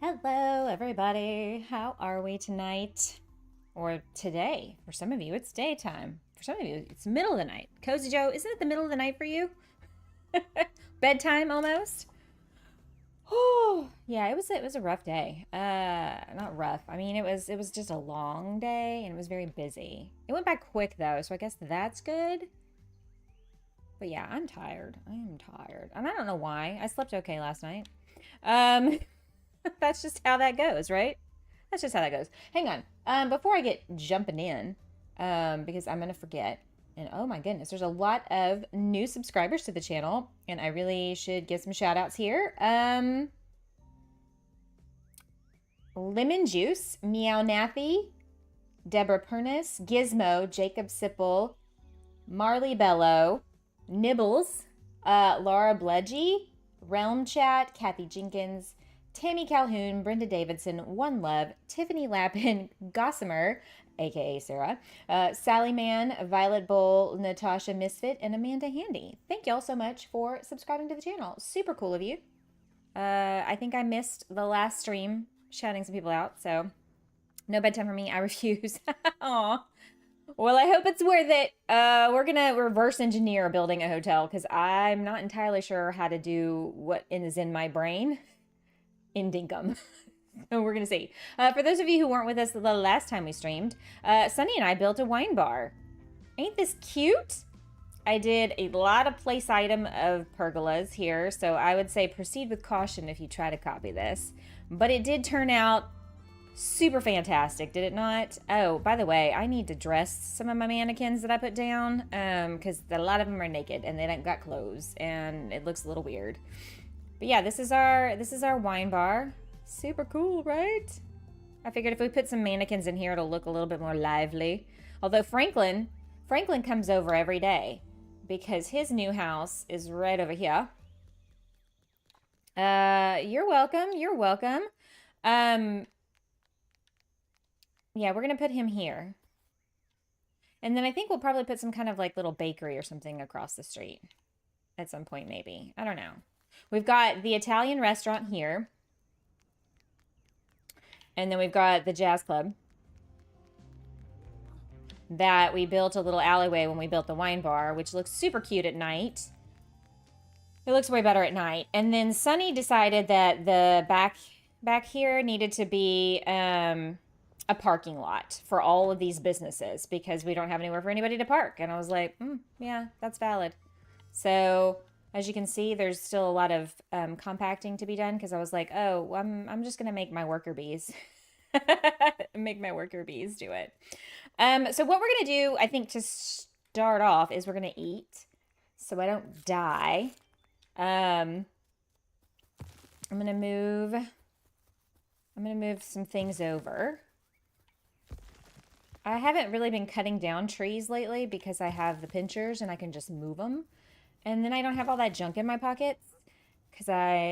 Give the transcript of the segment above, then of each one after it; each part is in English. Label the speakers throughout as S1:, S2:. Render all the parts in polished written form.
S1: Hello, everybody. How are we tonight? Or today? For some of you, it's daytime. For some of you, it's middle of the night. CosieJO, isn't it the middle of the night for you? Bedtime almost? Oh, yeah, it was a rough day. Not rough. I mean, it was just a long day and it was very busy. It went by quick though, so I guess that's good. But yeah, I'm tired. I am tired. And I don't know why. I slept okay last night. That's just how that goes, right? That's just how that goes. Hang on. Before I get jumping in, because I'm going to forget. And oh my goodness, there's a lot of new subscribers to the channel. And I really should give some shout outs here. Lemon Juice, Meow Nappy, Deborah Pernis, Gizmo, Jacob Sipple, Marley Bello, Nibbles, Laura Bledgy, Realm Chat, Kathy Jenkins, Tammy Calhoun, Brenda Davidson, One Love, Tiffany Lappin, Gossamer, aka Sarah, Sally Mann, Violet Bowl, Natasha Misfit, and Amanda Handy. Thank y'all so much for subscribing to the channel. Super cool of you. I think I missed the last stream shouting some people out, so no bedtime for me. I refuse. Aw. Well, I hope it's worth it. We're gonna reverse engineer building a hotel because I'm not entirely sure how to do what is in my brain in Dinkum. So we're gonna see. For those of you who weren't with us the last time we streamed, Sunny and I built a wine bar. Ain't this cute? I did a lot of place item of pergolas here, so I would say proceed with caution if you try to copy this. But it did turn out super fantastic, did it not? Oh, by the way, I need to dress some of my mannequins that I put down, because a lot of them are naked and they don't got clothes, and it looks a little weird. But yeah, this is our wine bar. Super cool, right? I figured if we put some mannequins in here, it'll look a little bit more lively. Although Franklin comes over every day because his new house is right over here. You're welcome. You're welcome. Yeah, we're gonna put him here. And then I think we'll probably put some kind of like little bakery or something across the street at some point, maybe. I don't know. We've got the Italian restaurant here. And then we've got the jazz club that we built a little alleyway when we built the wine bar, which looks super cute at night. It looks way better at night. And then Sunny decided that the back here needed to be a parking lot for all of these businesses because we don't have anywhere for anybody to park. And I was like, yeah, that's valid. So as you can see, there's still a lot of compacting to be done because I was like, oh, I'm just gonna make my worker bees make my worker bees do it. So what we're gonna do, I think, to start off is we're gonna eat so I don't die. I'm gonna move some things over. I haven't really been cutting down trees lately because I have the pinchers and I can just move them. And then I don't have all that junk in my pockets because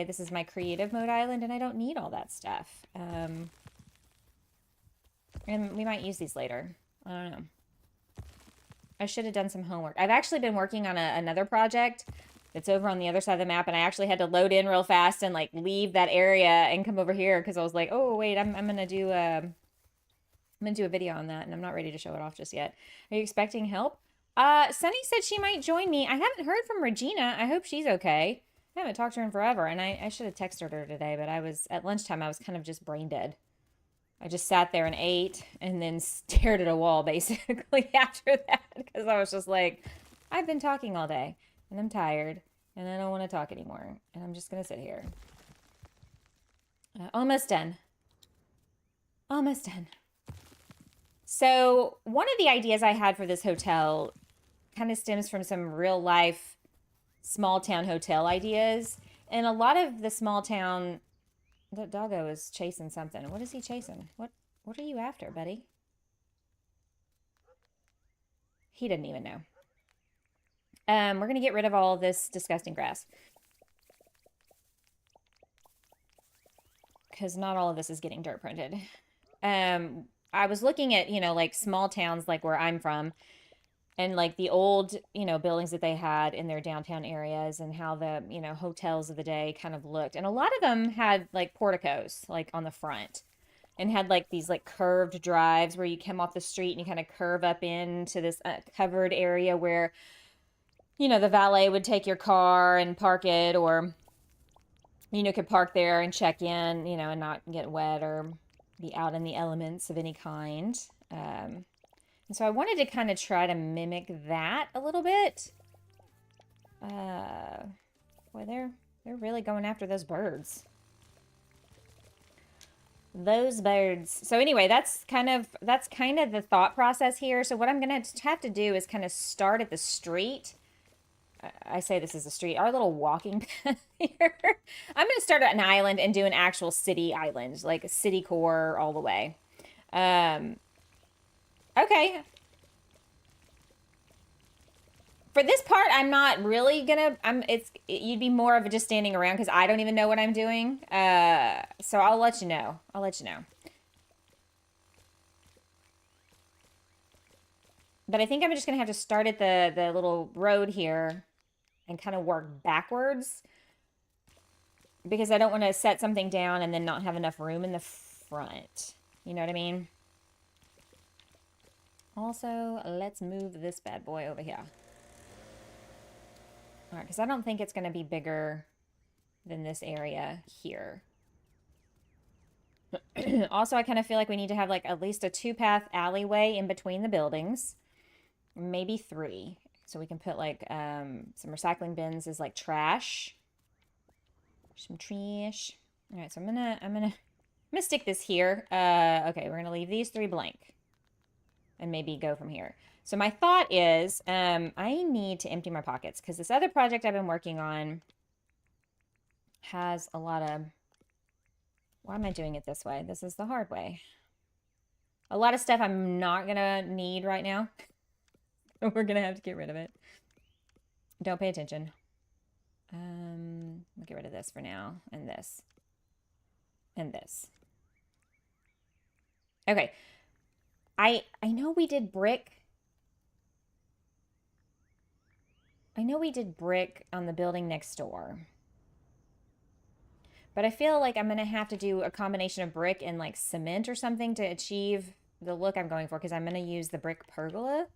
S1: this is my creative mode island and I don't need all that stuff. And we might use these later. I don't know. I should have done some homework. I've actually been working on another project that's over on the other side of the map, and I actually had to load in real fast and like leave that area and come over here because I was like, oh wait, I'm gonna do a video on that, and I'm not ready to show it off just yet. Are you expecting help? Sunny said she might join me. I haven't heard from Regina. I hope she's okay. I haven't talked to her in forever, and I should have texted her today, but at lunchtime, I was kind of just brain dead. I just sat there and ate and then stared at a wall basically after that because I was just like, I've been talking all day and I'm tired and I don't want to talk anymore. And I'm just going to sit here. Almost done. Almost done. So one of the ideas I had for this hotel kind of stems from some real life small town hotel ideas. And a lot of the small town... That doggo is chasing something. What is he chasing? What are you after, buddy? He didn't even know. We're going to get rid of all this disgusting grass. Because not all of this is getting dirt printed. I was looking at, like small towns like where I'm from. and like the old, you know, buildings that they had in their downtown areas and how the, you know, hotels of the day kind of looked. And a lot of them had like porticos like on the front and had like these like curved drives where you come off the street and you kind of curve up into this covered area where, you know, the valet would take your car and park it, or, you know, could park there and check in, you know, and not get wet or be out in the elements of any kind. And so I wanted to kind of try to mimic that a little bit. Boy, they're really going after those birds. Those birds. So anyway, that's kind of the thought process here. So what I'm gonna have to do is kind of start at the street. I say this is a street, our little walking path here. I'm gonna start at an island and do an actual city island, like a city core all the way. Okay. For this part, I'm not really gonna, you'd be more of just standing around because I don't even know what I'm doing. So I'll let you know. I'll let you know. But I think I'm just gonna have to start at the little road here and kind of work backwards because I don't want to set something down and then not have enough room in the front. You know what I mean? Also, let's move this bad boy over here. All right, because I don't think it's going to be bigger than this area here. Also, I kind of feel like we need to have like at least a 2-path alleyway in between the buildings. Maybe 3. So we can put like some recycling bins as like trash. Some trash. All right, so I'm gonna stick this here. Okay, we're gonna leave these 3 blank. And maybe go from here. So my thought is, I need to empty my pockets because this other project I've been working on has a lot of, why am I doing it this way? This is the hard way. A lot of stuff I'm not gonna need right now. We're gonna have to get rid of it. Don't pay attention. We'll get rid of this for now, and this. And this. Okay. I know we did brick. I know we did brick on the building next door. But I feel like I'm going to have to do a combination of brick and like cement or something to achieve the look I'm going for because I'm going to use the brick pergola.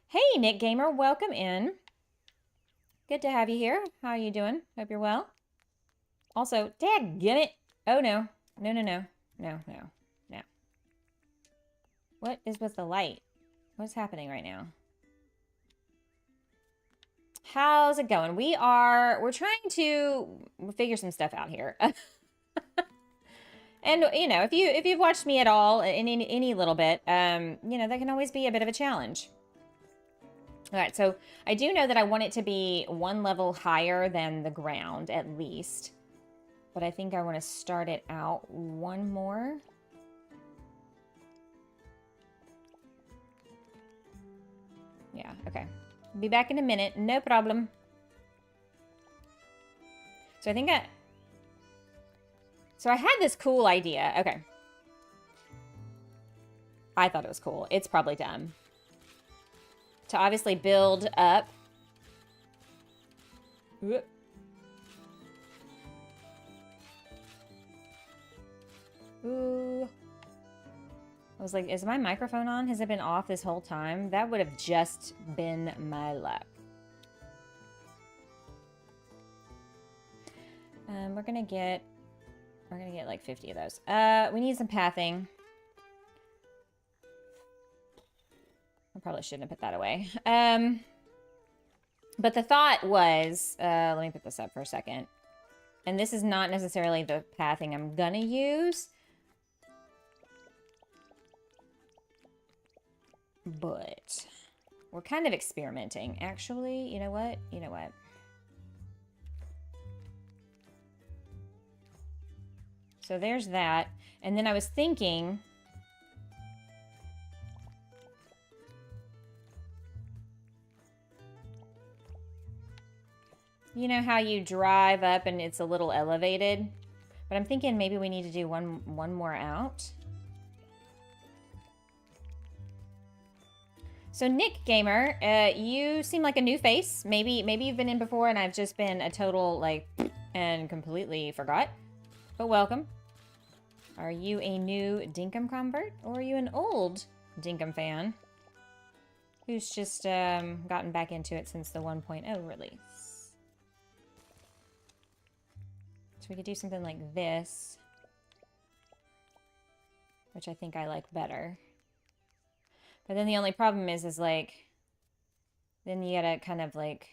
S1: Hey, Nick Gamer, welcome in. Good to have you here. How are you doing? Hope you're well. Also, dadgummit. Oh, no. No, no, no. No, no, no. What is with the light? What's happening right now? How's it going? We're trying to figure some stuff out here. And, you know, if you've watched me at all, in any little bit, you know, that can always be a bit of a challenge. All right, so I do know that I want it to be 1 level higher than the ground, at least. But I think I want to start it out 1 more. Yeah, okay. Be back in a minute. No problem. So I think so I had this cool idea. Okay. I thought it was cool. It's probably dumb. To obviously build up. Whoop. Ooh. I was like, is my microphone on? Has it been off this whole time? That would have just been my luck. We're gonna get like 50 of those. We need some pathing. I probably shouldn't have put that away. But the thought was, let me put this up for a second. And this is not necessarily the pathing I'm gonna use. But we're kind of experimenting. Actually, you know what? You know what? So there's that. And then I was thinking, you know how you drive up and it's a little elevated? But I'm thinking maybe we need to do one more out. So Nick Gamer, you seem like a new face. Maybe you've been in before and I've just been a total, like, and completely forgot. But welcome. Are you a new Dinkum convert or are you an old Dinkum fan who's just gotten back into it since the 1.0 release? So we could do something like this, which I think I like better. But then the only problem is like, then you gotta kind of like,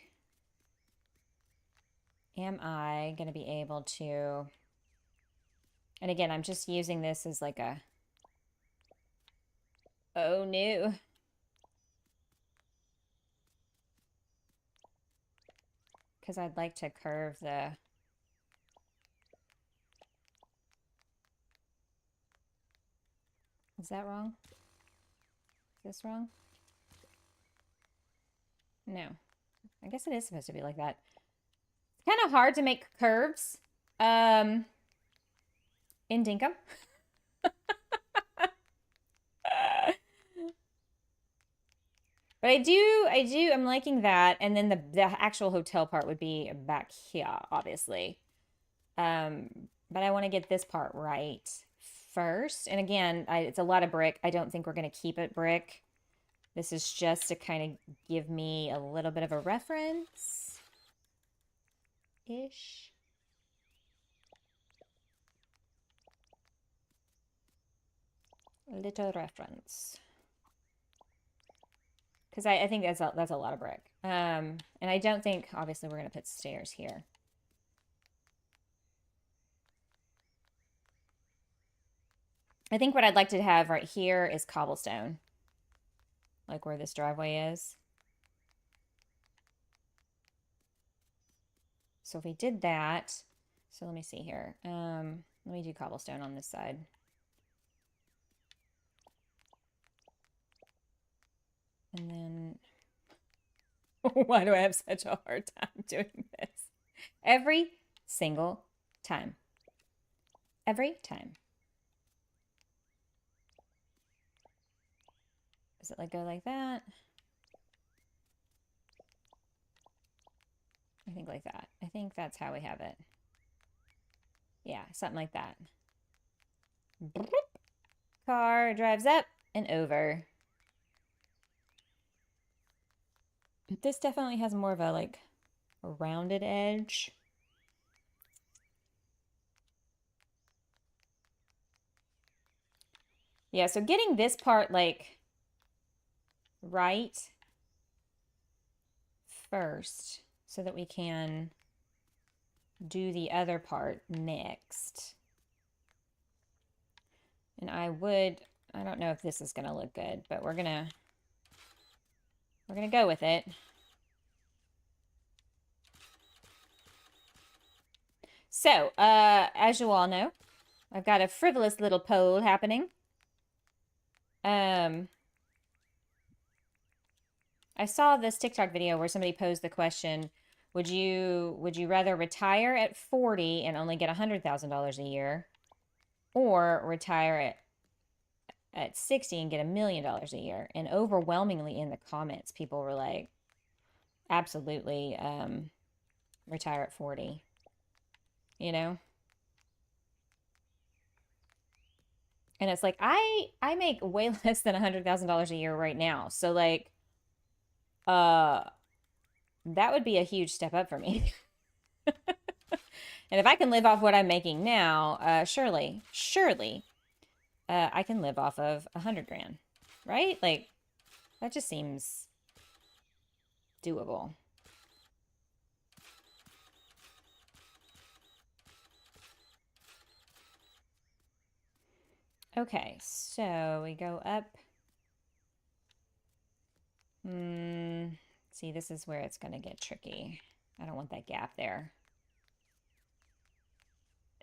S1: am I gonna be able to, and again, I'm just using this as like a, oh no. Because I'd like to curve the, is that wrong? Is this wrong? No. I guess it is supposed to be like that. It's kind of hard to make curves in Dinkum. But I'm liking that. And then the actual hotel part would be back here, obviously. But I want to get this part right first. And again, it's a lot of brick. I don't think we're going to keep it brick. This is just to kind of give me a little bit of a reference-ish. A little reference. Because I think that's a lot of brick. And I don't think, obviously, we're going to put stairs here. I think what I'd like to have right here is cobblestone. Like where this driveway is. So if we did that, so let me see here. Let me do cobblestone on this side. And then, why do I have such a hard time doing this? Every single time. Every time. Does it like go like that? I think like that. I think that's how we have it. Yeah, something like that. Car drives up and over. This definitely has more of a like a rounded edge. Yeah, so getting this part like right first so that we can do the other part next. And I don't know if this is gonna look good, but we're gonna go with it. So, as you all know, I've got a frivolous little poll happening. I saw this TikTok video where somebody posed the question, would you rather retire at 40 and only get $100,000 a year, or retire at 60 and get $1 million a year? And overwhelmingly in the comments, people were like, absolutely, retire at 40, you know? And it's like, I make way less than $100,000 a year right now. So like, that would be a huge step up for me. And if I can live off what I'm making now, surely, I can live off of 100 grand, right? Like, that just seems doable. Okay, so we go up. See, this is where it's going to get tricky. I don't want that gap there.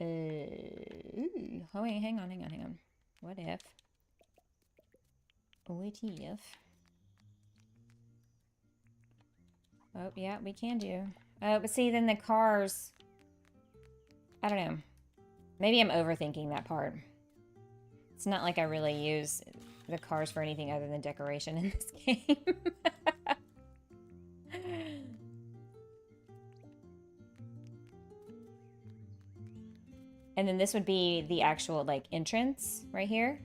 S1: Ooh. Oh, wait, hang on. What if? Oh, yeah, we can do. Oh, but see, then the cars... I don't know. Maybe I'm overthinking that part. It's not like I really use the cars for anything other than decoration in this game. And then this would be the actual, like, entrance right here.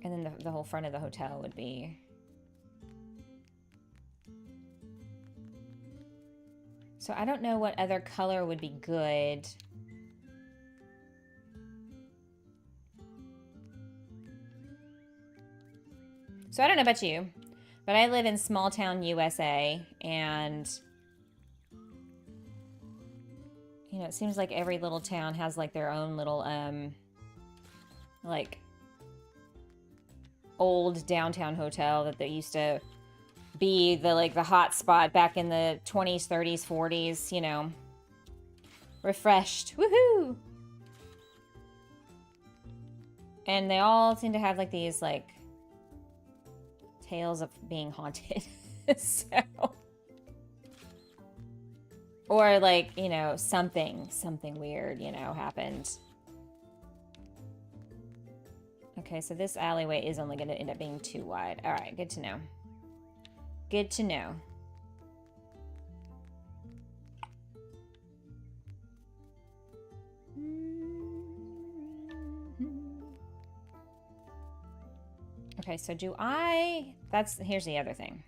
S1: And then the whole front of the hotel would be... So I don't know what other color would be good. So I don't know about you, but I live in small town USA, and you know, it seems like every little town has like their own little like old downtown hotel that they used to be the hot spot back in the 20s, 30s, 40s, you know. Refreshed. Woohoo! And they all seem to have like these like tales of being haunted. So, or like, you know, something weird, you know, happened. Okay, so this alleyway is only going to end up being too wide. All right, good to know. Good to know. Okay, so do I... Here's the other thing.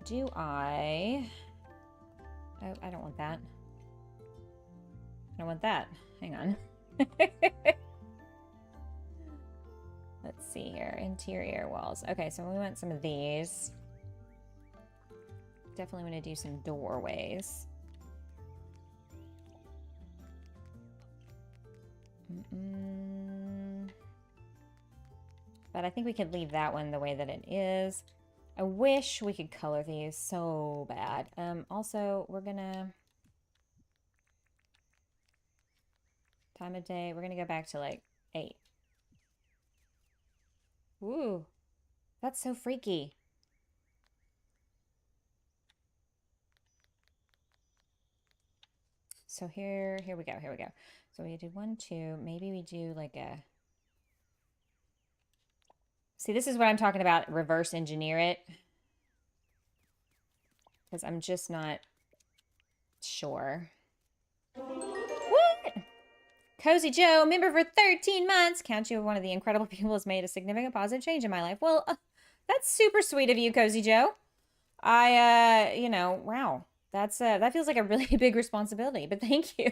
S1: Do I... Oh, I don't want that. I don't want that. Hang on. Let's see here. Interior walls. Okay, so we want some of these. Definitely want to do some doorways. But I think we could leave that one the way that it is. I wish we could color these so bad. Also, we're gonna... Time of day, we're gonna go back to like 8. Ooh, that's so freaky. So here we go, here we go. So we did 1, 2, maybe we do like a... See, this is what I'm talking about, reverse engineer it. Because I'm just not sure. What? CosieJO, member for 13 months. Count you as one of the incredible people who has made a significant positive change in my life. Well, that's super sweet of you, CosieJO. You know, wow. That's, that feels like a really big responsibility, but thank you.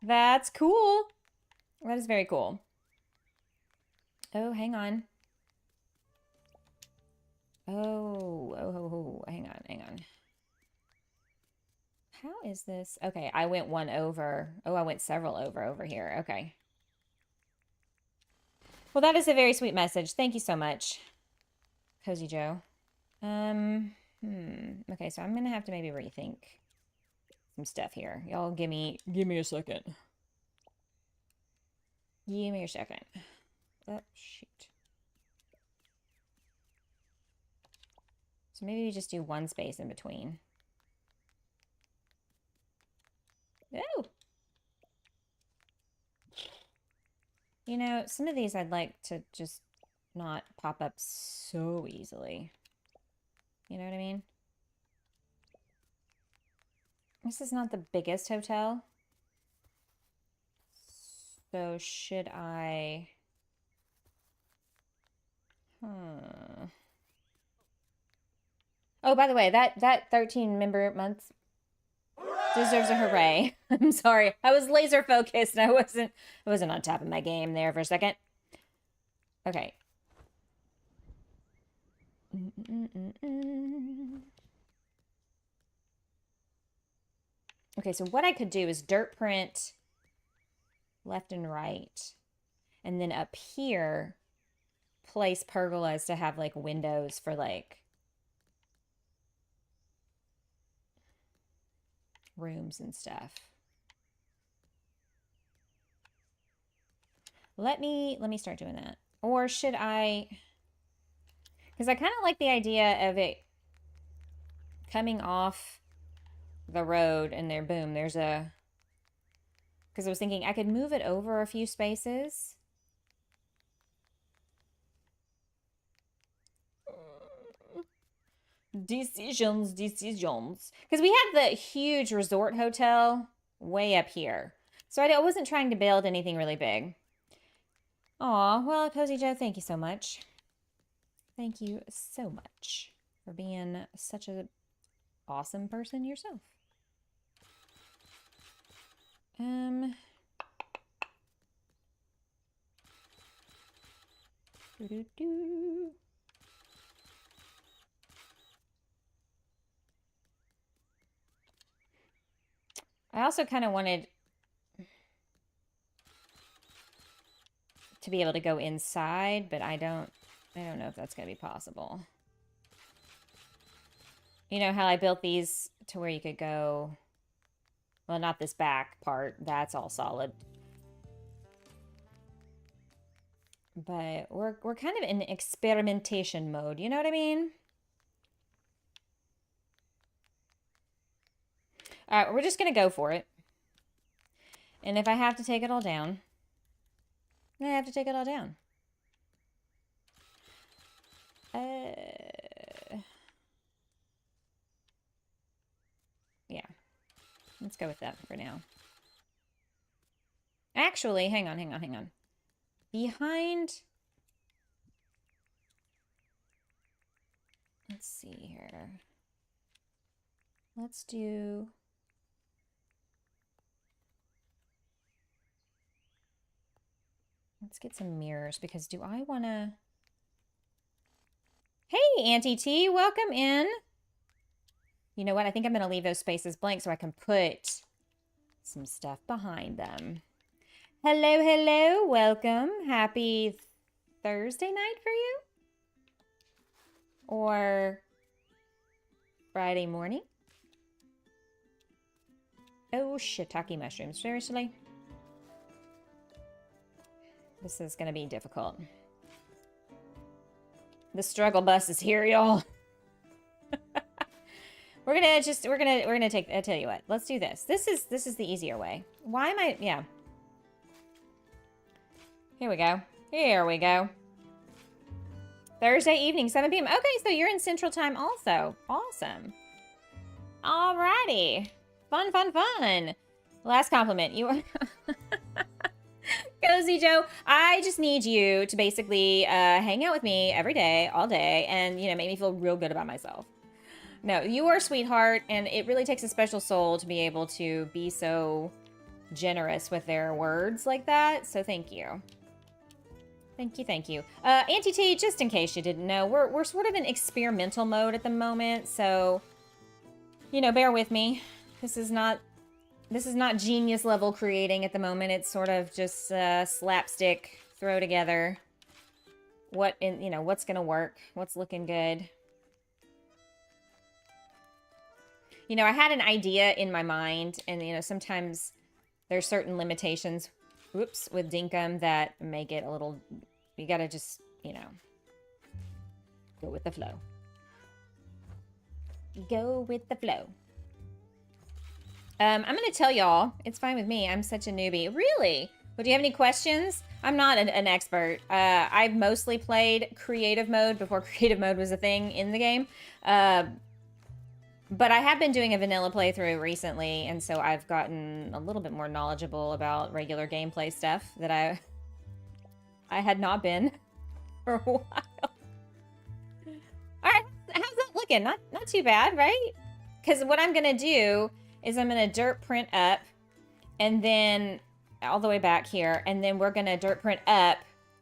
S1: That's cool. That is very cool. Oh, hang on. Oh, hang on. How is this? Okay, I went one over. Oh, I went several over here. Okay. Well, that is a very sweet message. Thank you so much, CosieJO. Okay, so I'm gonna have to maybe rethink some stuff here. Y'all give me a second. Give me a second. Oh, shoot. So maybe we just do one space in between. Oh! You know, some of these I'd like to just not pop up so easily. You know what I mean? This is not the biggest hotel. So should I... Oh, by the way, that 13 member month deserves a hooray. I'm sorry. I was laser focused and I wasn't on top of my game there for a second. Okay. Okay, so what I could do is dirt print left and right. And then up here, place pergolas to have like windows for like rooms and stuff. Let me start doing that. Or should I... Because I kind of like the idea of it coming off the road and there, boom, there's a Because I was thinking I could move it over a few spaces. Decisions. Because we have the huge resort hotel way up here. So I wasn't trying to build anything really big. Aw, well, CosieJO, thank you so much. Thank you so much for being such an awesome person yourself. I also kind of wanted to be able to go inside, but I don't know if that's going to be possible. You know how I built these to where you could go, well, not this back part, that's all solid. But we're kind of in experimentation mode, you know what I mean? All right, we're just going to go for it. And if I have to take it all down, I have to take it all down. Yeah. Let's go with that for now. Actually, hang on. Behind... Let's see here. Let's do... Let's get some mirrors, because do I want to... Hey, Auntie T, welcome in. You know what? I think I'm going to leave those spaces blank so I can put some stuff behind them. Hello, welcome. Happy Thursday night for you? Or Friday morning? Oh, shiitake mushrooms. Seriously? This is going to be difficult. The struggle bus is here, y'all. We're gonna take, I'll tell you what, let's do this. This is the easier way. Why am I, yeah. Here we go. Thursday evening, 7 p.m. Okay, so you're in Central Time also. Awesome. Alrighty. Fun. Last compliment. You are... CosieJO, I just need you to basically hang out with me every day, all day, and, you know, make me feel real good about myself. No, you are a sweetheart, and it really takes a special soul to be able to be so generous with their words like that, so thank you. Thank you. Auntie T, just in case you didn't know, we're sort of in experimental mode at the moment, so, you know, bear with me. This is not genius level creating at the moment. It's sort of just slapstick, throw together what's gonna work, what's looking good. You know, I had an idea in my mind, and, you know, sometimes there's certain limitations, whoops, with Dinkum that make it a little, you gotta just, you know, go with the flow. Go with the flow. I'm going to tell y'all, it's fine with me. I'm such a newbie. Really? Well, do you have any questions? I'm not an expert. I've mostly played creative mode before creative mode was a thing in the game. But I have been doing a vanilla playthrough recently, and so I've gotten a little bit more knowledgeable about regular gameplay stuff that I had not been for a while. All right, how's that looking? Not too bad, right? Because what I'm going to do is I'm going to dirt print up, and then all the way back here, and then we're going to dirt print up,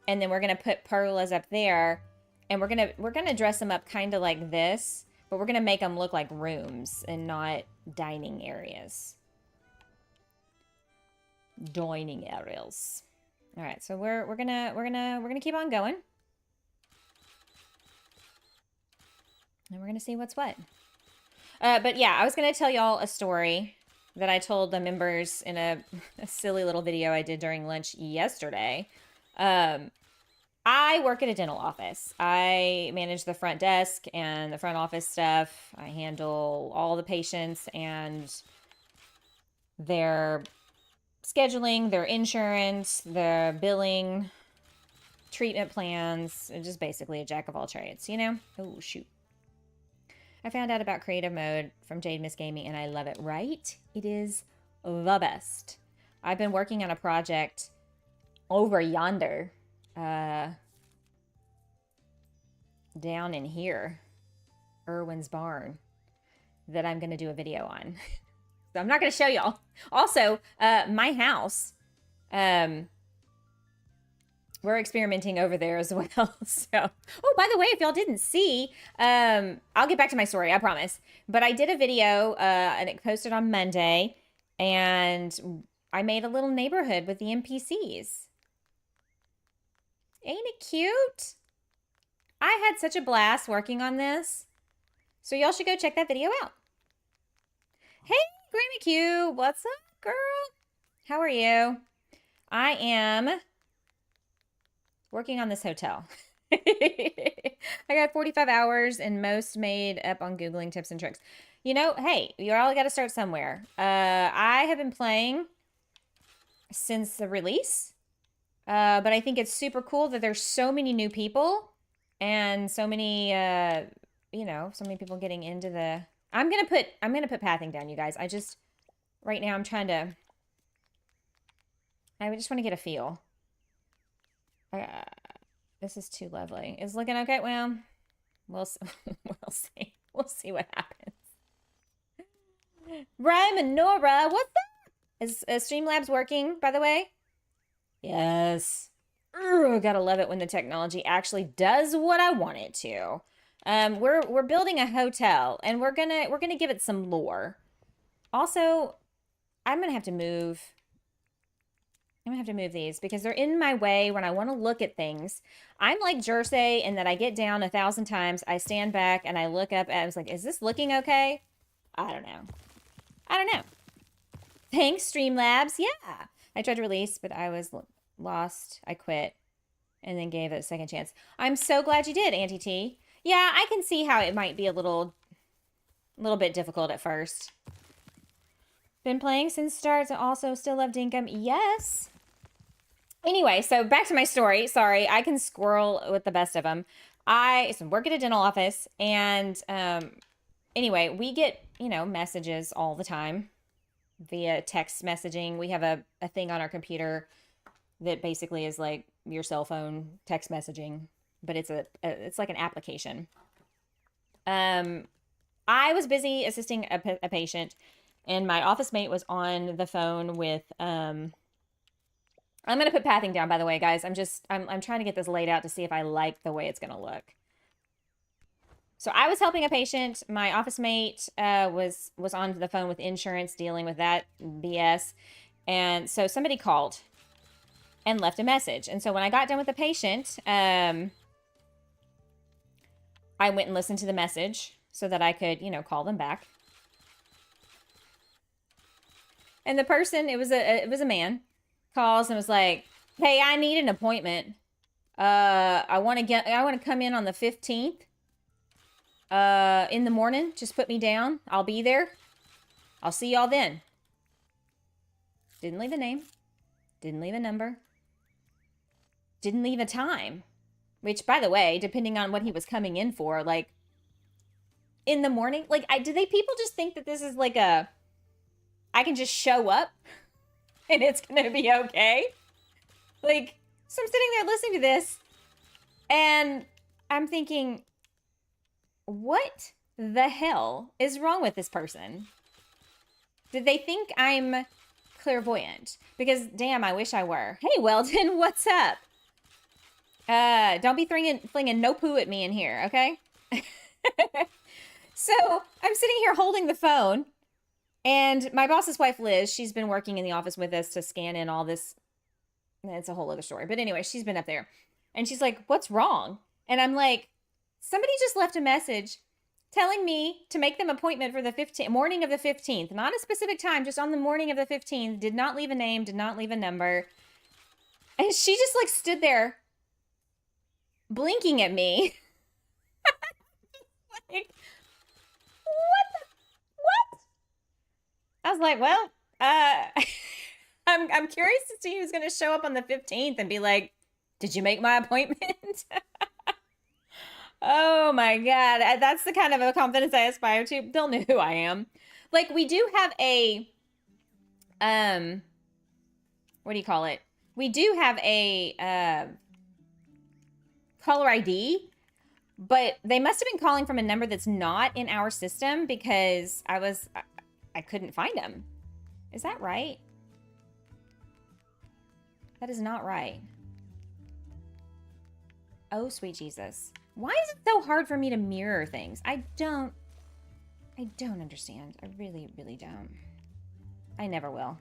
S1: and then we're going to put pergolas up there, and we're going to dress them up kind of like this, but we're going to make them look like rooms and not dining areas. Dining areas. All right, so we're going to keep on going. And we're going to see what's what. But yeah, I was going to tell y'all a story that I told the members in a silly little video I did during lunch yesterday. I work at a dental office. I manage the front desk and the front office stuff. I handle all the patients and their scheduling, their insurance, their billing, treatment plans, just basically a jack of all trades, you know? Oh, shoot. I found out about creative mode from Jade Miss Gaming and I love it, right? It is the best. I've been working on a project over yonder, down in here, Irwin's barn, that I'm going to do a video on. So I'm not going to show y'all. Also, my house, we're experimenting over there as well. So, oh, by the way, if y'all didn't see, I'll get back to my story, I promise. But I did a video, and it posted on Monday, and I made a little neighborhood with the NPCs. Ain't it cute? I had such a blast working on this. So y'all should go check that video out. Hey, Grammy Q, what's up, girl? How are you? I am working on this hotel. I got 45 hours and most made up on Googling tips and tricks. You know, hey, you all got to start somewhere. I have been playing since the release, but I think it's super cool that there's so many new people and so many, you know, so many people getting into the... I'm gonna put pathing down, you guys. Right now I'm trying to... I just want to get a feel. This is too lovely. Is looking okay? Well, we'll see. We'll see what happens. Rymanora, what's up? Is Streamlabs working, by the way? Yes. Gotta love it when the technology actually does what I want it to. We're building a hotel, and we're gonna give it some lore. Also, I'm gonna have to move these because they're in my way when I want to look at things. I'm like Jersey in that I get down 1,000 times, I stand back, and I look up, and I was like, is this looking okay? I don't know. Thanks, Streamlabs. Yeah. I tried to release, but I was lost. I quit and then gave it a second chance. I'm so glad you did, Auntie T. Yeah, I can see how it might be a little bit difficult at first. Been playing since starts and also still love Dinkum. Yes. Anyway, so back to my story. Sorry, I can squirrel with the best of them. I work at a dental office, and anyway, we get, you know, messages all the time via text messaging. We have a thing on our computer that basically is like your cell phone text messaging, but it's like an application. I was busy assisting a patient, and my office mate was on the phone with I'm gonna put pathing down, by the way, guys. I'm trying to get this laid out to see if I like the way it's gonna look. So I was helping a patient. My office mate was on the phone with insurance, dealing with that BS, and so somebody called and left a message. And so when I got done with the patient, I went and listened to the message so that I could, you know, call them back. And the person, it was a man, calls and was like, "Hey, I need an appointment. I want to come in on the 15th. In the morning. Just put me down. I'll be there. I'll see y'all then." Didn't leave a name. Didn't leave a number. Didn't leave a time. Which, by the way, depending on what he was coming in for, like, in the morning, like, do people just think that this is like I can just show up and it's gonna be okay? Like, so I'm sitting there listening to this, and I'm thinking, what the hell is wrong with this person? Did they think I'm clairvoyant? Because, damn, I wish I were. Hey, Weldon, what's up? Don't be flinging no poo at me in here, okay? So, I'm sitting here holding the phone, and my boss's wife, Liz, she's been working in the office with us to scan in all this. It's a whole other story. But anyway, she's been up there. And she's like, "What's wrong?" And I'm like, somebody just left a message telling me to make them appointment for the morning of the 15th. Not a specific time, just on the morning of the 15th. Did not leave a name, did not leave a number. And she just like stood there blinking at me. Like, what? I was like, well, I'm curious to see who's going to show up on the 15th and be like, did you make my appointment? Oh my God. That's the kind of a confidence I aspire to. They'll know who I am. Like, we do have a, what do you call it? We do have a, caller ID, but they must have been calling from a number that's not in our system because I couldn't find them. Is that right? That is not right. Oh, sweet Jesus. Why is it so hard for me to mirror things? I don't understand. I really, really don't. I never will.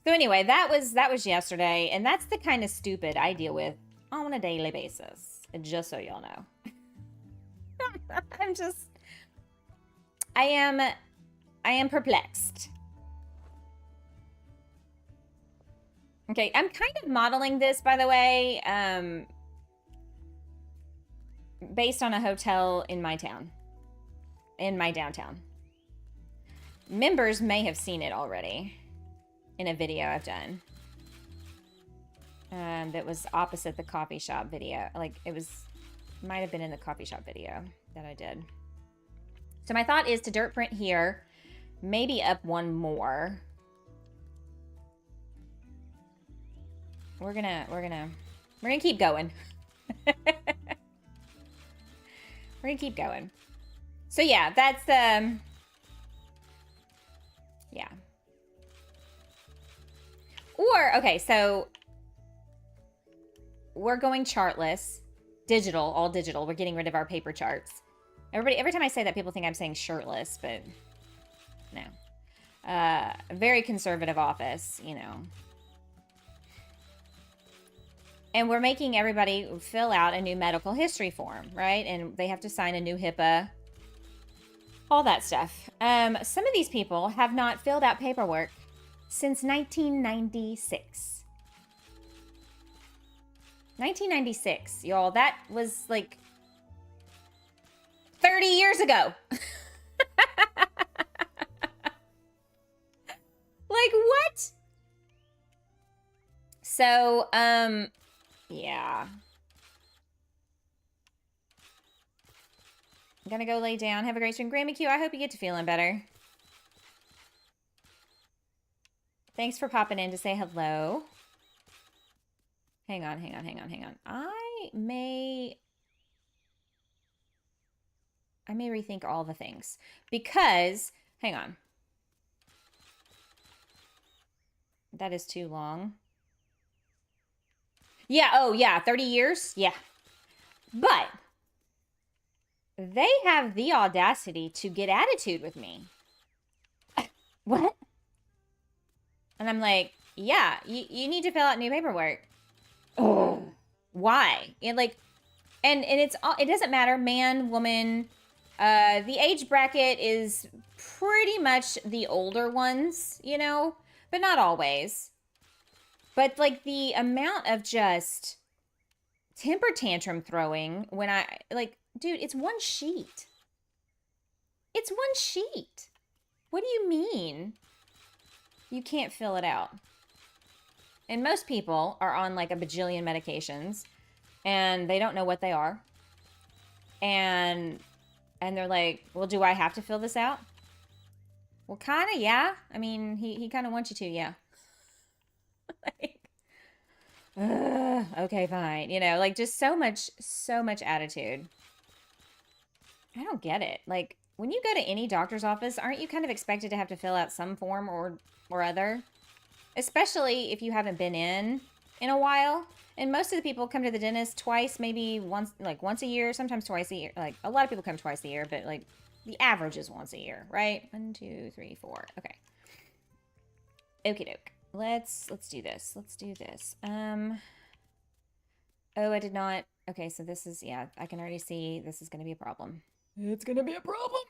S1: So anyway, that was yesterday, and that's the kind of stupid I deal with on a daily basis. Just so y'all know. I am perplexed. Okay, I'm kind of modeling this, by the way, based on a hotel in my town, in my downtown. Members may have seen it already in a video I've done. That was opposite the coffee shop video. Like, might have been in the coffee shop video that I did. So my thought is to dirt print here, maybe up one more. We're gonna keep going. We're gonna keep going. So yeah, that's yeah. Or, okay, so we're going chartless, digital, all digital. We're getting rid of our paper charts. Every time I say that, people think I'm saying shirtless, but no. A very conservative office, you know. And we're making everybody fill out a new medical history form, right? And they have to sign a new HIPAA, all that stuff. Some of these people have not filled out paperwork since 1996. 1996, y'all. That was like 30 years ago. Like, what? So, yeah. I'm gonna go lay down. Have a great stream. Grammy Q, I hope you get to feeling better. Thanks for popping in to say hello. Hang on. I may rethink all the things because, hang on. That is too long. Yeah, oh yeah, 30 years? Yeah. But they have the audacity to get attitude with me. What? And I'm like, yeah, you need to fill out new paperwork. Oh, why? And like, and it doesn't matter, man, woman. The age bracket is pretty much the older ones, you know, but not always. But like the amount of just temper tantrum throwing when dude, it's one sheet. It's one sheet. What do you mean? You can't fill it out. And most people are on like a bajillion medications and they don't know what they are. And they're like, well, do I have to fill this out? Well, kind of, yeah. I mean, he kind of wants you to, yeah. Like, okay, fine. You know, like just so much attitude. I don't get it. Like, when you go to any doctor's office, aren't you kind of expected to have to fill out some form or other? Especially if you haven't been in a while. And most of the people come to the dentist twice, maybe once a year, sometimes twice a year. Like, a lot of people come twice a year, but like the average is once a year, right? 1, 2, 3, 4. Okay. Okie doke. Let's do this. Let's do this. Oh, I did not. Okay, so this is, yeah, I can already see this is going to be a problem. It's going to be a problem.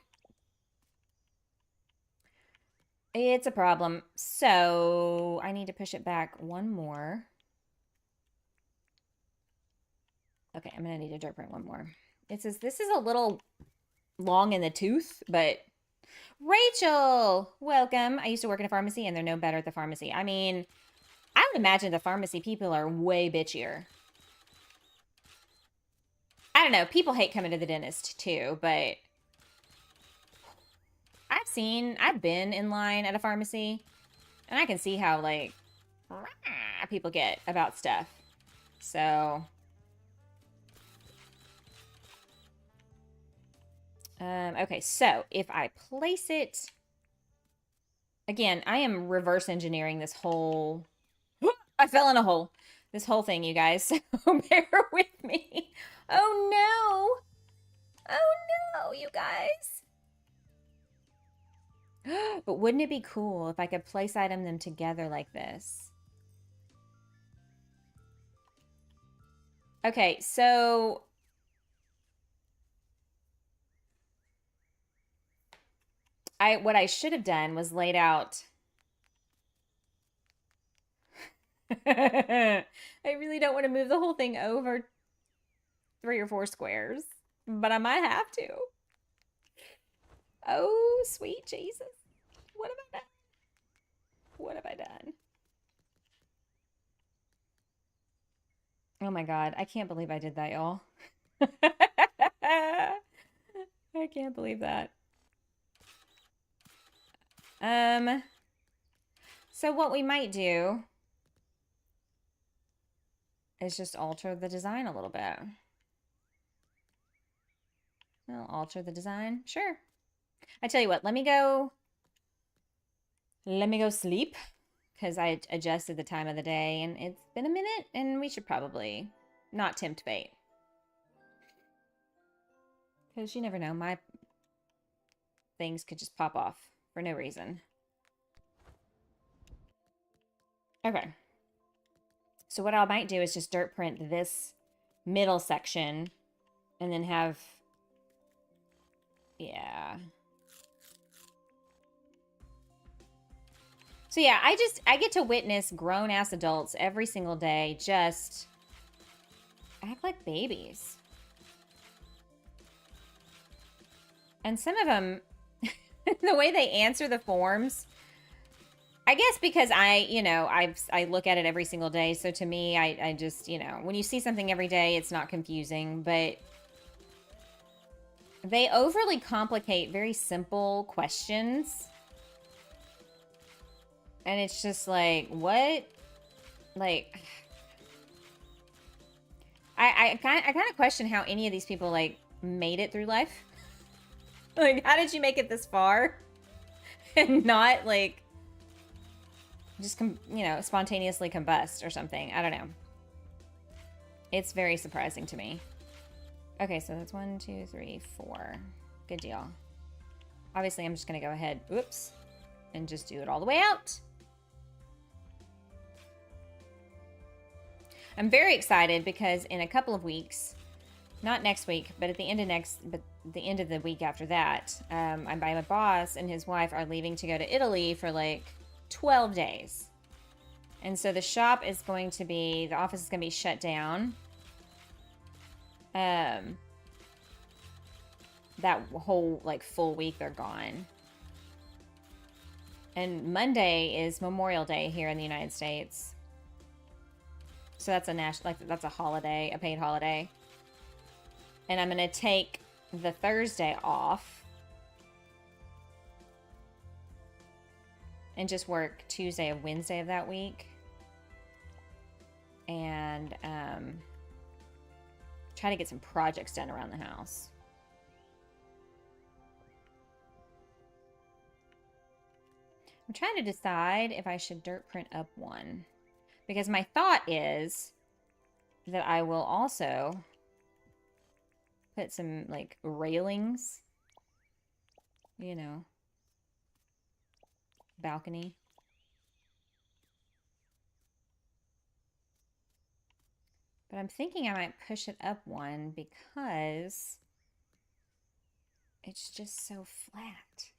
S1: It's a problem. So I need to push it back one more. Okay, I'm going to need to dirt print one more. It says this is a little long in the tooth, but Rachel, welcome. I used to work in a pharmacy and they're no better at the pharmacy. I mean, I would imagine the pharmacy people are way bitchier. I don't know. People hate coming to the dentist too, but I've been in line at a pharmacy, and I can see how, like, people get about stuff. So, okay, so if I place it, again, I am reverse engineering this whole, I fell in a hole. This whole thing, you guys, so bear with me. Oh no. Oh no, you guys. But wouldn't it be cool if I could place item them together like this? Okay, so what I should have done was laid out. I really don't want to move the whole thing over 3 or 4 squares, but I might have to. Oh, sweet Jesus. What have I done? What have I done? Oh my God, I can't believe I did that, y'all. I can't believe that. So what we might do is just alter the design a little bit. I'll alter the design. Sure. I tell you what, let me go sleep, because I adjusted the time of the day and it's been a minute, and we should probably not tempt fate. Because you never know, my things could just pop off for no reason. Okay. So what I might do is just dirt print this middle section and then have, yeah. So yeah, I get to witness grown-ass adults every single day just act like babies. And some of them, the way they answer the forms, I guess because I look at it every single day. So to me, I just, when you see something every day, it's not confusing, but they overly complicate very simple questions. And it's just like, what? Like, I kind of question how any of these people, like, made it through life. Like, how did you make it this far? And not, like, just, spontaneously combust or something. I don't know. It's very surprising to me. Okay, so that's 1, 2, 3, 4. Good deal. Obviously, I'm just going to go ahead, oops, and just do it all the way out. I'm very excited because in a couple of weeks, not next week, but at the end of the week after that, my boss and his wife are leaving to go to Italy for like 12 days. And so the shop is going to be, the office is going to be shut down. That whole like full week they're gone. And Monday is Memorial Day here in the United States. So that's that's a holiday, a paid holiday. And I'm going to take the Thursday off and just work Tuesday and Wednesday of that week. And try to get some projects done around the house. I'm trying to decide if I should dirt print up one. Because my thought is that I will also put some, like, railings. You know. Balcony. But I'm thinking I might push it up one because it's just so flat.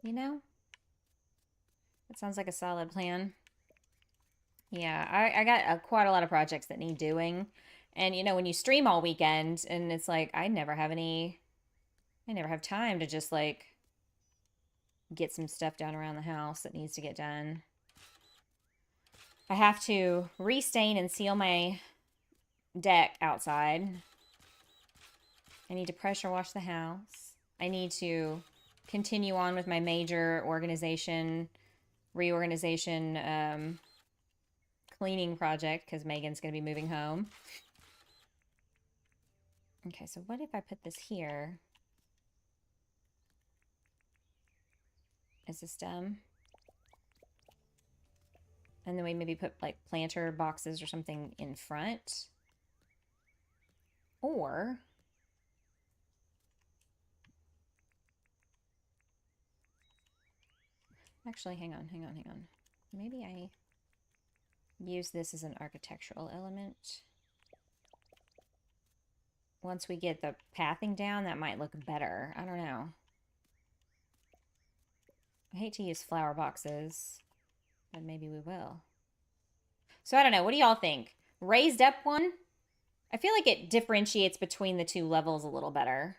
S1: You know? That sounds like a solid plan. Yeah, I got quite a lot of projects that need doing. And, when you stream all weekend, and it's like, I never have time to just, like, get some stuff done around the house that needs to get done. I have to restain and seal my deck outside. I need to pressure wash the house. I need to continue on with my major reorganization, cleaning project because Megan's going to be moving home. Okay, so what if I put this here? Is this dumb? And then we maybe put like planter boxes or something in front. Or actually, hang on. Maybe I use this as an architectural element. Once we get the pathing down, that might look better. I don't know. I hate to use flower boxes, but maybe we will. So I don't know. What do y'all think? Raised up one? I feel like it differentiates between the two levels a little better.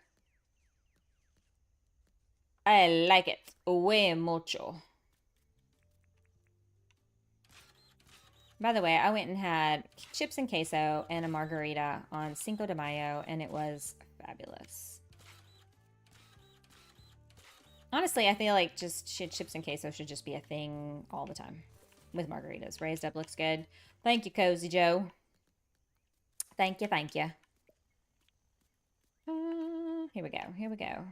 S1: I like it. Way mucho. By the way, I went and had chips and queso and a margarita on Cinco de Mayo, and it was fabulous. Honestly, I feel like just chips and queso should just be a thing all the time with margaritas. Raised up looks good. Thank you, CosieJO. Thank you, thank you. Here we go.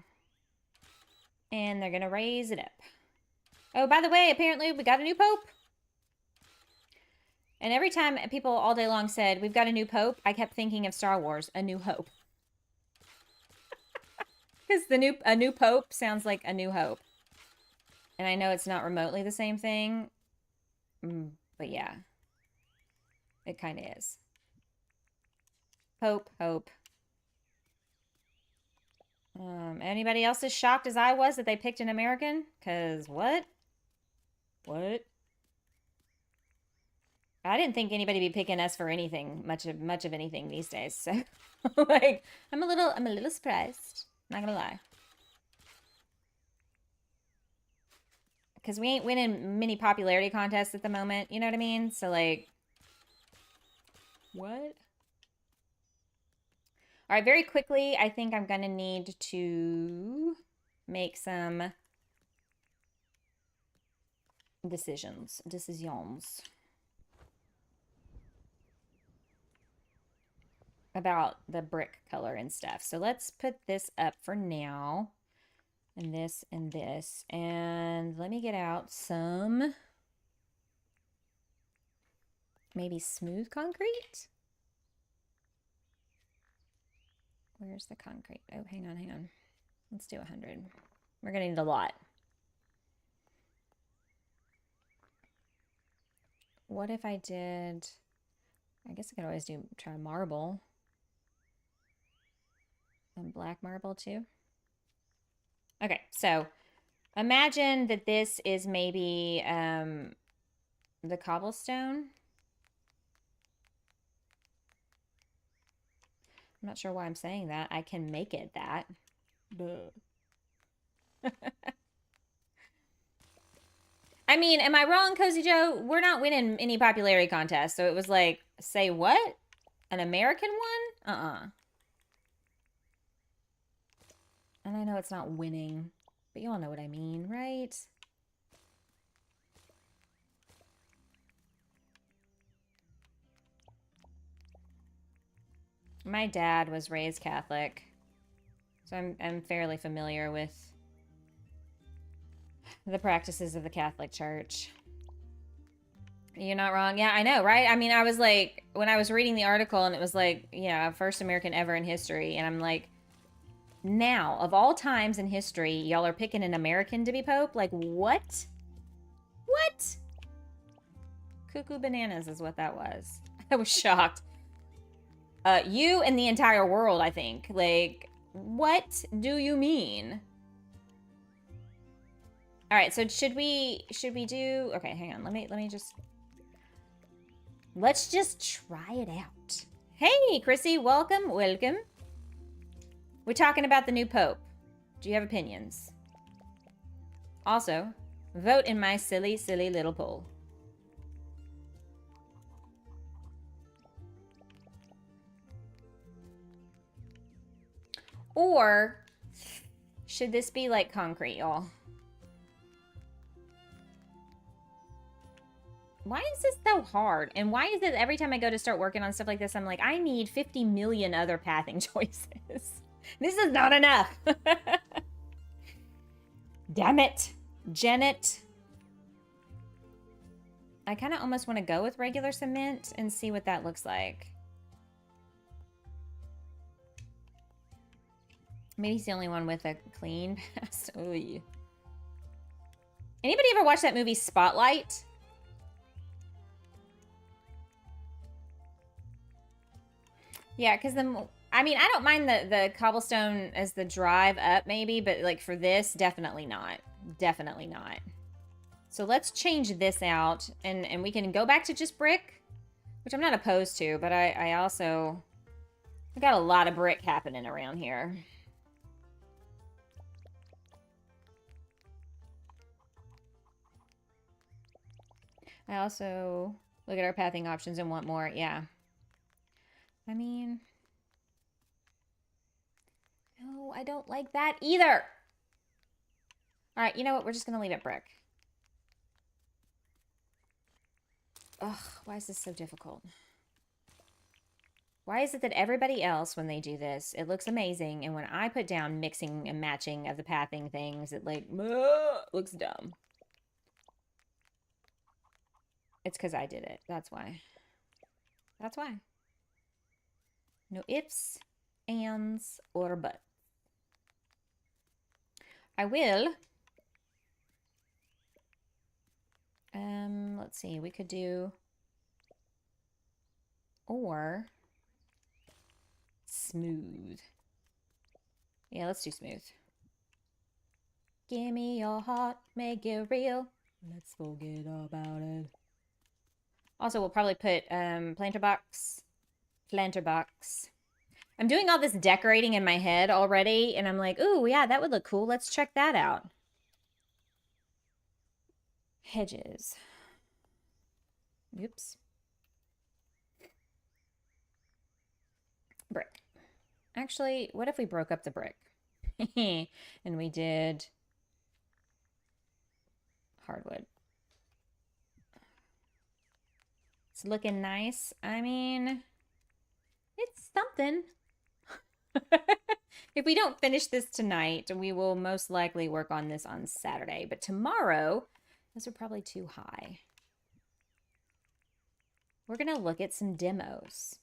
S1: And they're going to raise it up. Oh, by the way, apparently we got a new pope. And every time people all day long said, we've got a new pope, I kept thinking of Star Wars, A New Hope. Because a new pope sounds like A New Hope. And I know it's not remotely the same thing. But yeah. It kind of is. Pope, hope. Anybody else as shocked as I was that they picked an American? Because what? What? I didn't think anybody would be picking us for anything, much of anything these days. So, like, I'm a little surprised. Not gonna lie. Because we ain't winning many popularity contests at the moment. You know what I mean? So, like, what? All right, very quickly, I think I'm gonna need to make some decisions. About the brick color and stuff. So let's put this up for now. And this and this. And let me get out some maybe smooth concrete. Where's the concrete? Oh, hang on. Let's do 100. We're gonna need a lot. What if I did, I guess I could always try marble. And black marble too. Okay, so imagine that this is maybe the cobblestone. I'm not sure why I'm saying that. I can make it that. I mean, am I wrong, CosieJO? We're not winning any popularity contests. So it was like, say what? An American one? And I know it's not winning, but you all know what I mean, right? My dad was raised Catholic, so I'm fairly familiar with the practices of the Catholic Church. You're not wrong. Yeah, I know, right? I mean, I was like, when I was reading the article and it was like, yeah, first American ever in history, and I'm like, now, of all times in history, y'all are picking an American to be Pope? Like, what? What? Cuckoo bananas is what that was. I was shocked. You and the entire world, I think. Like, what do you mean? All right, so should we do... Okay, hang on. Let me just... Let's just try it out. Hey, Chrissy, welcome. We're talking about the new Pope. Do you have opinions? Also, vote in my silly little poll. Or should this be like concrete, y'all? Why is this so hard? And why is it every time I go to start working on stuff like this, I'm like, I need 50 million other pathing choices. This is not enough. Damn it. Janet. I kind of almost want to go with regular cement and see what that looks like. Maybe he's the only one with a clean past. Anybody ever watch that movie Spotlight? Yeah, because I mean, I don't mind the cobblestone as the drive up maybe, but like for this, definitely not. Definitely not. So let's change this out and we can go back to just brick, which I'm not opposed to, but I got a lot of brick happening around here. I also look at our pathing options and want more. Yeah. I mean, no, I don't like that either. All right, you know what? We're just going to leave it brick. Ugh, why is this so difficult? Why is it that everybody else, when they do this, it looks amazing, and when I put down mixing and matching of the pathing things, it like, looks dumb. It's because I did it. That's why. That's why. No ifs, ands, or buts. I will. Let's see. We could do or smooth. Yeah, let's do smooth. Give me your heart, make it real. Let's forget about it. Also, we'll probably put planter box. I'm doing all this decorating in my head already, and I'm like, ooh, yeah, that would look cool. Let's check that out. Hedges. Oops. Brick. Actually, what if we broke up the brick? And we did hardwood. It's looking nice. I mean, it's something. If we don't finish this tonight, we will most likely work on this on Saturday. But tomorrow, those are probably too high. We're going to look at some demos.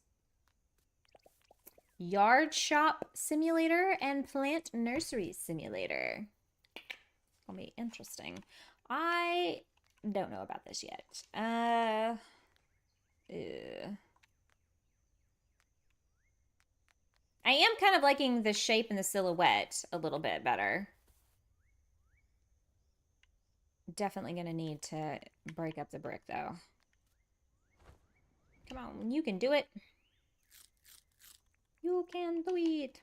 S1: Yard Shop Simulator and Plant Nursery Simulator. Will be interesting. I don't know about this yet. I am kind of liking the shape and the silhouette a little bit better. Definitely going to need to break up the brick, though. Come on, you can do it. You can do it.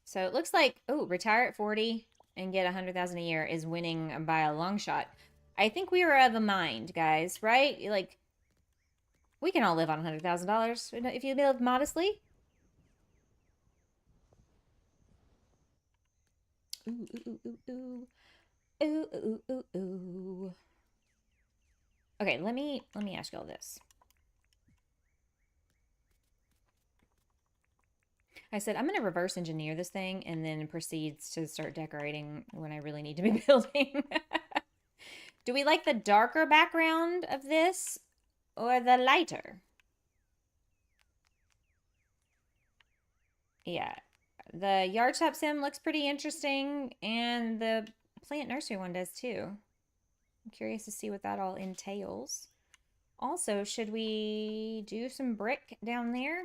S1: So it looks like, oh, retire at 40 and get 100,000 a year is winning by a long shot. I think we are of a mind, guys, right? Like, we can all live on $100,000 if you live modestly. Ooh, ooh, ooh, ooh, ooh, ooh, ooh, ooh. Okay, let me ask you all this. I said, I'm going to reverse engineer this thing and then proceeds to start decorating when I really need to be building. Do we like the darker background of this or the lighter? Yeah, the yard shop sim looks pretty interesting, and the plant nursery one does too. I'm curious to see what that all entails. Also, should we do some brick down there?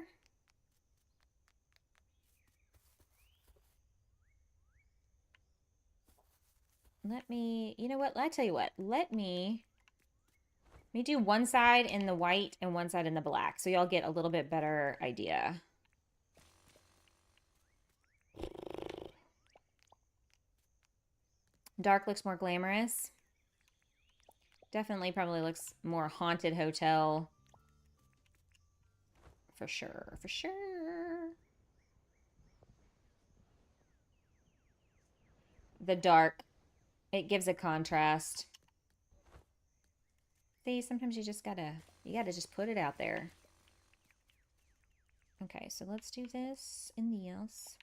S1: Let me, you know what? I tell you what, let me do one side in the white and one side in the black, so y'all get a little bit better idea. Dark looks more glamorous. Definitely probably looks more haunted hotel. For sure, for sure. The dark. It gives a contrast. See, sometimes you gotta just put it out there. Okay, so let's do this in this.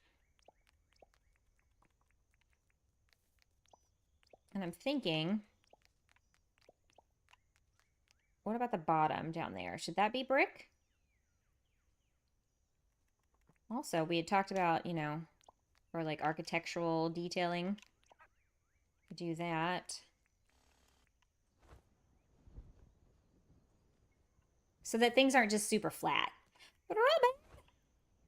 S1: And I'm thinking, what about the bottom down there? Should that be brick? Also, we had talked about, you know, or like architectural detailing. Do that. So that things aren't just super flat. But Robin,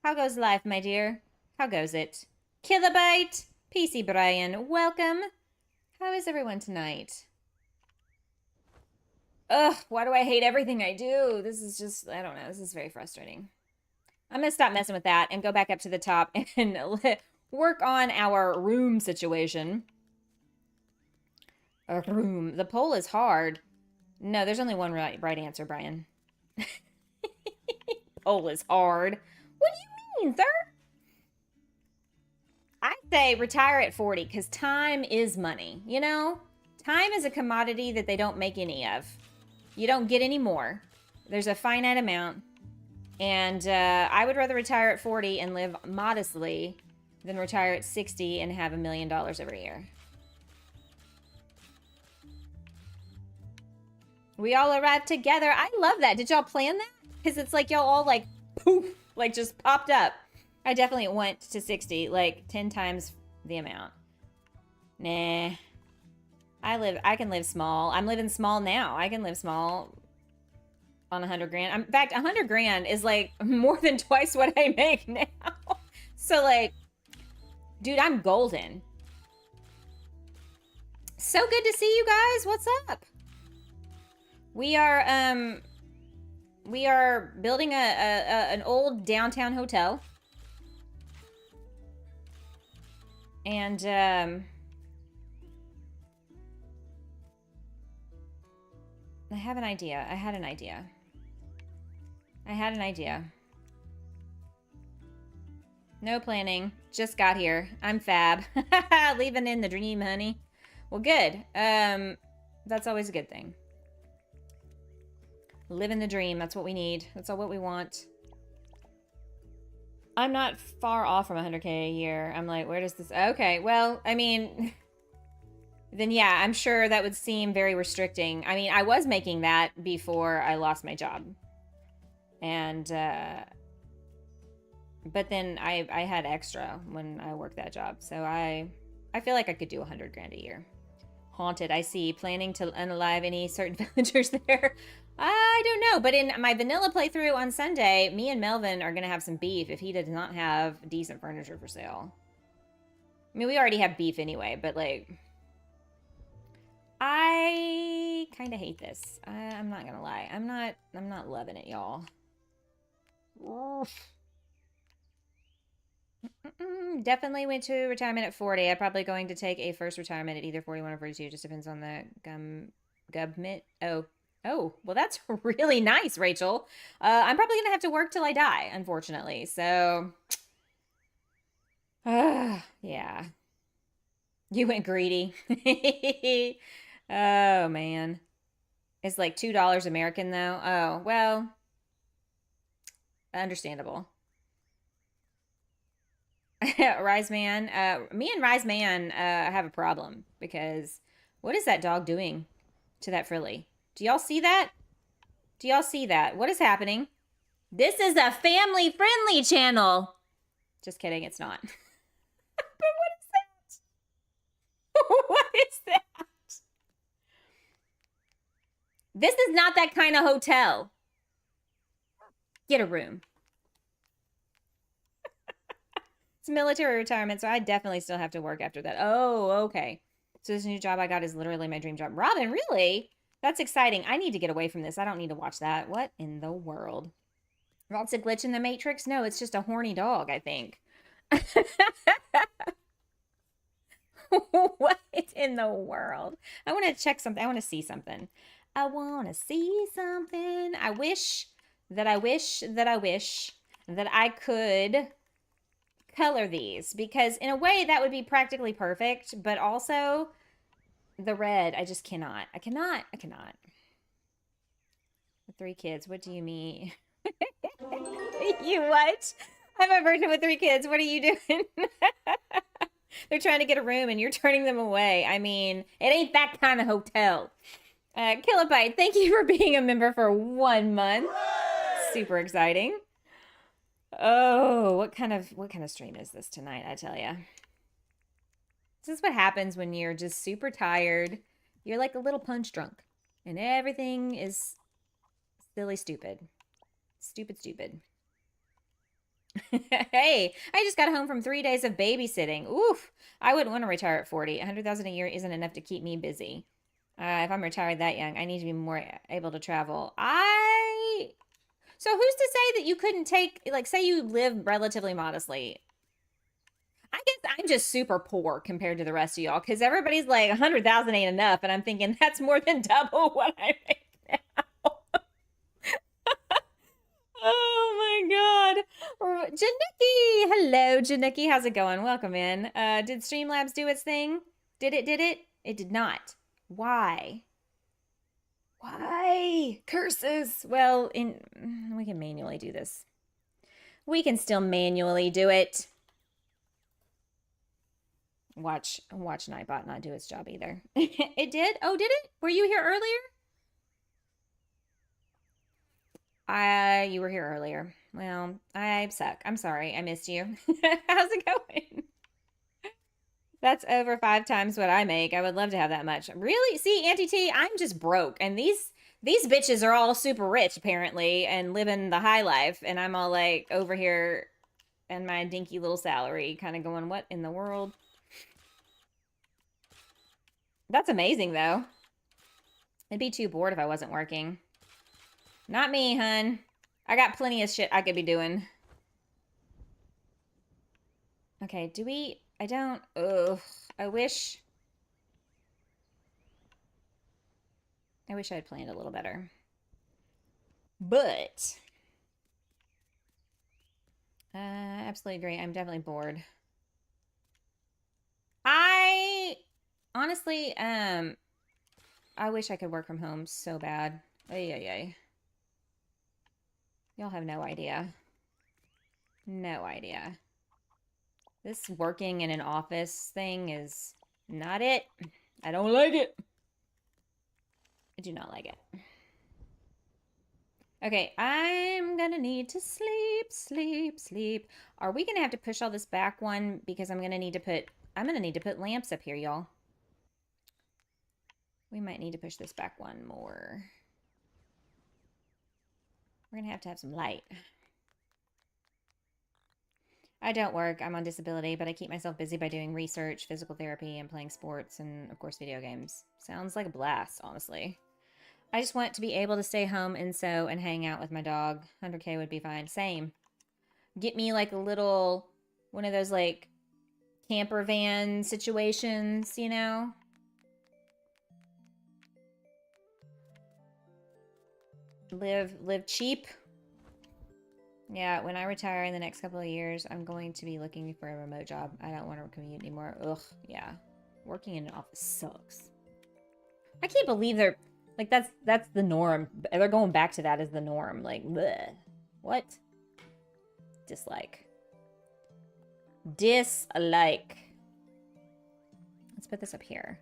S1: how goes life, my dear? How goes it? Kilobyte, PC Brian, welcome. How is everyone tonight? Ugh, why do I hate everything I do? This is just, I don't know, this is very frustrating. I'm going to stop messing with that and go back up to the top and work on our room situation. A room. The poll is hard. No, there's only one right answer, Brian. Poll is hard. What do you mean, sir? I say retire at 40 because time is money, you know? Time is a commodity that they don't make any of. You don't get any more. There's a finite amount. And I would rather retire at 40 and live modestly than retire at 60 and have $1 million every year. We all arrived together. I love that. Did y'all plan that? Because it's like y'all all like, poof, like just popped up. I definitely went to 60, like 10 times the amount. Nah. I can live small. I'm living small now. I can live small on 100 grand. In fact, 100 grand is like more than twice what I make now. So like, dude, I'm golden. So good to see you guys. What's up? We are building an old downtown hotel. And I have an idea. I had an idea. No planning. Just got here. I'm fab. Leaving in the dream, honey. Well, good. That's always a good thing. Living the dream. That's what we need. That's all what we want. I'm not far off from 100K a year. I'm like, where does this... Okay, well, I mean... Then yeah, I'm sure that would seem very restricting. I mean, I was making that before I lost my job. And, but then I had extra when I worked that job. So I feel like I could do 100 grand a year. Haunted, I see. Planning to unalive any certain villagers there. I don't know. But in my vanilla playthrough on Sunday, me and Melvin are going to have some beef if he does not have decent furniture for sale. I mean, we already have beef anyway, but like... I kind of hate this. I'm not gonna lie. I'm not loving it, y'all. Definitely went to retirement at 40. I'm probably going to take a first retirement at either 41 or 42. Just depends on the government. Oh, well, that's really nice, Rachel. I'm probably gonna have to work till I die, unfortunately. So, yeah. You went greedy. Oh, man. It's like $2 American, though. Oh, well. Understandable. Rise Man. Me and Rise Man have a problem because what is that dog doing to that frilly? Do y'all see that? Do y'all see that? What is happening? This is a family-friendly channel. Just kidding, it's not. But what is that? What is that? This is not that kind of hotel. Get a room. It's military retirement, so I definitely still have to work after that. Oh, okay. So this new job I got is literally my dream job. Robin, really? That's exciting. I need to get away from this. I don't need to watch that. What in the world? That's a glitch in the Matrix? No, it's just a horny dog, I think. What in the world? I want to check something. I want to see something. I want to see something. I wish that I could color these, because in a way that would be practically perfect, but also the red, I just cannot. I cannot. With 3 kids, what do you mean? You what? I'm a virgin with 3 kids. What are you doing? They're trying to get a room and you're turning them away. I mean, it ain't that kind of hotel. Kilobyte, thank you for being a member for 1 month. Super exciting. Oh, what kind of stream is this tonight, I tell ya. This is what happens when you're just super tired. You're like a little punch drunk. And everything is silly stupid. Stupid. Hey, I just got home from 3 days of babysitting. Oof. I wouldn't want to retire at 40. 100,000 a year isn't enough to keep me busy. If I'm retired that young, I need to be more able to travel. So who's to say that you couldn't take, like, say you live relatively modestly. I guess I'm just super poor compared to the rest of y'all, because everybody's like 100,000 ain't enough, and I'm thinking that's more than double what I make now. Oh my god. Januki! Hello, Januki. How's it going? Welcome in. Did Streamlabs do its thing? Did it? It did not. Why? Curses! Well, we can manually do this. We can still manually do it. Watch Nightbot not do its job either. It did? Oh, did it? Were you here earlier? You were here earlier. Well, I suck. I'm sorry. I missed you. How's it going? That's over 5 times what I make. I would love to have that much. Really? See, Auntie T, I'm just broke. And these bitches are all super rich, apparently, and living the high life. And I'm all like over here and my dinky little salary kind of going, what in the world? That's amazing, though. I'd be too bored if I wasn't working. Not me, hun. I got plenty of shit I could be doing. Okay, I don't... Ugh. I wish I had planned a little better. But... absolutely agree. I'm definitely bored. Honestly, I wish I could work from home so bad. Ay. Y'all have no idea. No idea. This working in an office thing is not it. I don't like it. I do not like it. Okay, I'm gonna need to sleep. Are we gonna have to push all this back one? Because I'm gonna need to put lamps up here, y'all. We might need to push this back one more. We're gonna have to have some light. I don't work. I'm on disability, but I keep myself busy by doing research, physical therapy, and playing sports, and of course video games. Sounds like a blast, honestly. I just want to be able to stay home and sew and hang out with my dog. 100K would be fine. Same. Get me like a little, one of those like camper van situations, you know? Live cheap. Yeah, when I retire in the next couple of years, I'm going to be looking for a remote job. I don't want to commute anymore. Ugh, yeah. Working in an office sucks. I can't believe they're... Like, that's the norm. They're going back to that as the norm. Like, bleh. What? Dislike. Let's put this up here.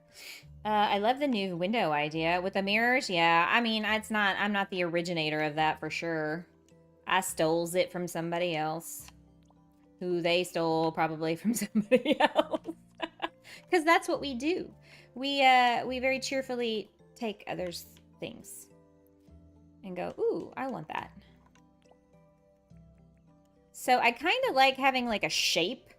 S1: I love the new window idea with the mirrors. Yeah, I mean, I'm not the originator of that for sure. I stole it from somebody else. Who they stole probably from somebody else. Because that's what we do. We very cheerfully take others' things and go, ooh, I want that. So I kind of like having like a shape.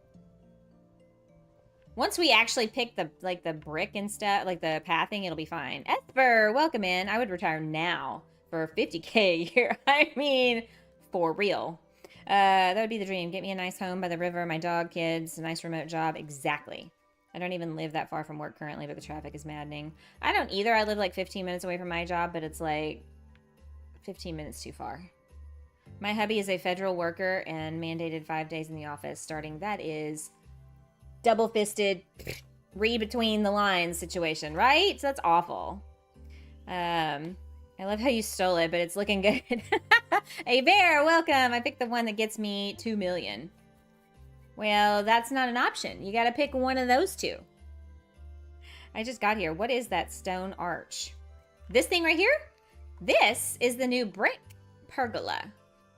S1: Once we actually pick the brick and stuff, like the pathing, it'll be fine. Esper, welcome in. I would retire now for 50K a year. I mean, for real. That would be the dream. Get me a nice home by the river, my dog, kids, a nice remote job. Exactly. I don't even live that far from work currently, but the traffic is maddening. I don't either. I live like 15 minutes away from my job, but it's like 15 minutes too far. My hubby is a federal worker and mandated 5 days in the office starting. That is double-fisted, read between the lines situation, right? So that's awful. I love how you stole it, but it's looking good. Hey, Bear, welcome. I picked the one that gets me 2 million. Well, that's not an option. You got to pick one of those two. I just got here. What is that stone arch? This thing right here? This is the new brick pergola.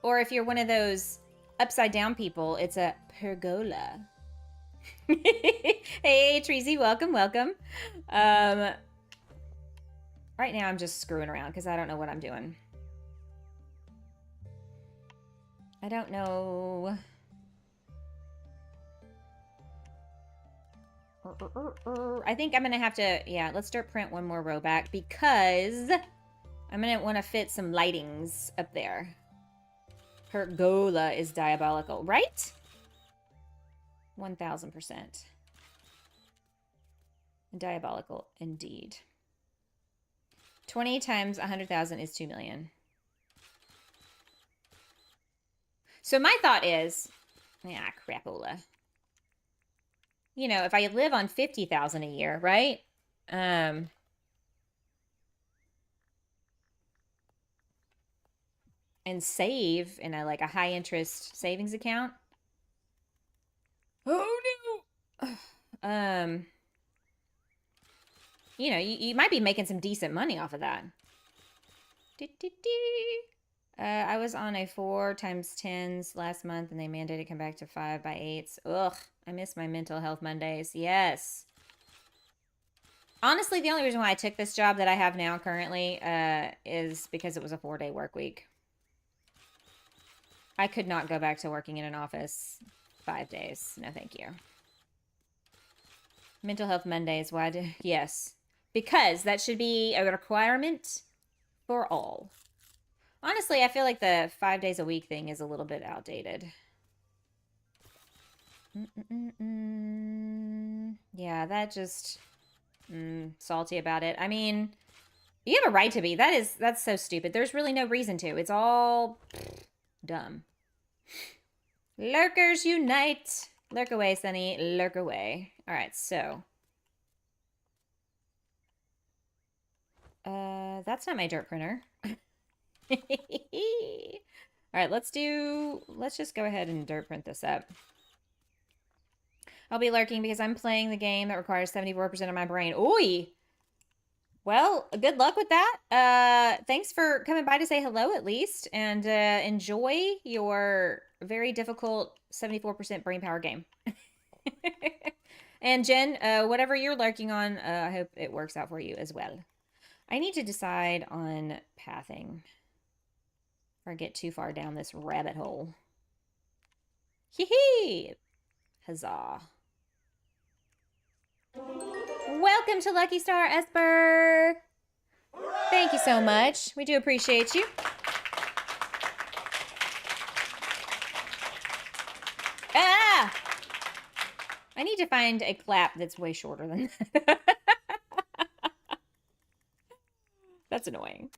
S1: Or if you're one of those upside down people, it's a pergola. Hey, Treasy, welcome, welcome. Right now I'm just screwing around because I don't know what I'm doing. I don't know. I think I'm going to have to, yeah, let's dirt print one more row back because I'm going to want to fit some lightings up there. Pergola is diabolical, right? 1000%. Diabolical indeed. 20 times 100,000 is 2 million. So my thought is, yeah, crapola. You know, if I live on 50,000 a year, right? And save in a high interest savings account. Oh no. You know, you might be making some decent money off of that. I was on a 4 times 10s last month and they mandated come back to 5 by 8s. Ugh, I miss my mental health Mondays. Yes. Honestly, the only reason why I took this job that I have now currently is because it was a 4-day work week. I could not go back to working in an office 5 days. No, thank you. Mental health Mondays. Why do... Yes. Because that should be a requirement for all. Honestly, I feel like the 5 days a week thing is a little bit outdated. Yeah, that just... salty about it. I mean, you have a right to be. That's so stupid. There's really no reason to. It's all dumb. Lurkers unite. Lurk away, Sunny. Lurk away. All right, so... that's not my dirt printer. All right, let's just go ahead and dirt print this up. I'll be lurking because I'm playing the game that requires 74% of my brain. Ooh. Well, good luck with that. Thanks for coming by to say hello at least, and enjoy your very difficult 74% brain power game. And Jen, whatever you're lurking on, I hope it works out for you as well. I need to decide on pathing or get too far down this rabbit hole. Hee hee! Huzzah. Welcome to Lucky Star, Esper! Thank you so much. We do appreciate you. Ah! I need to find a clap that's way shorter than that. That's annoying.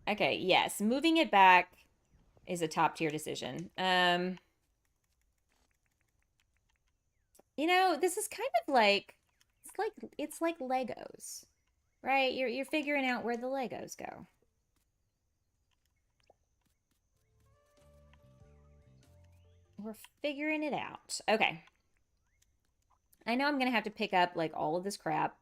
S1: Okay, yes. Moving it back is a top tier decision. You know, this is kind of like it's like Legos. Right? You're figuring out where the Legos go. We're figuring it out. Okay. I know I'm going to have to pick up like all of this crap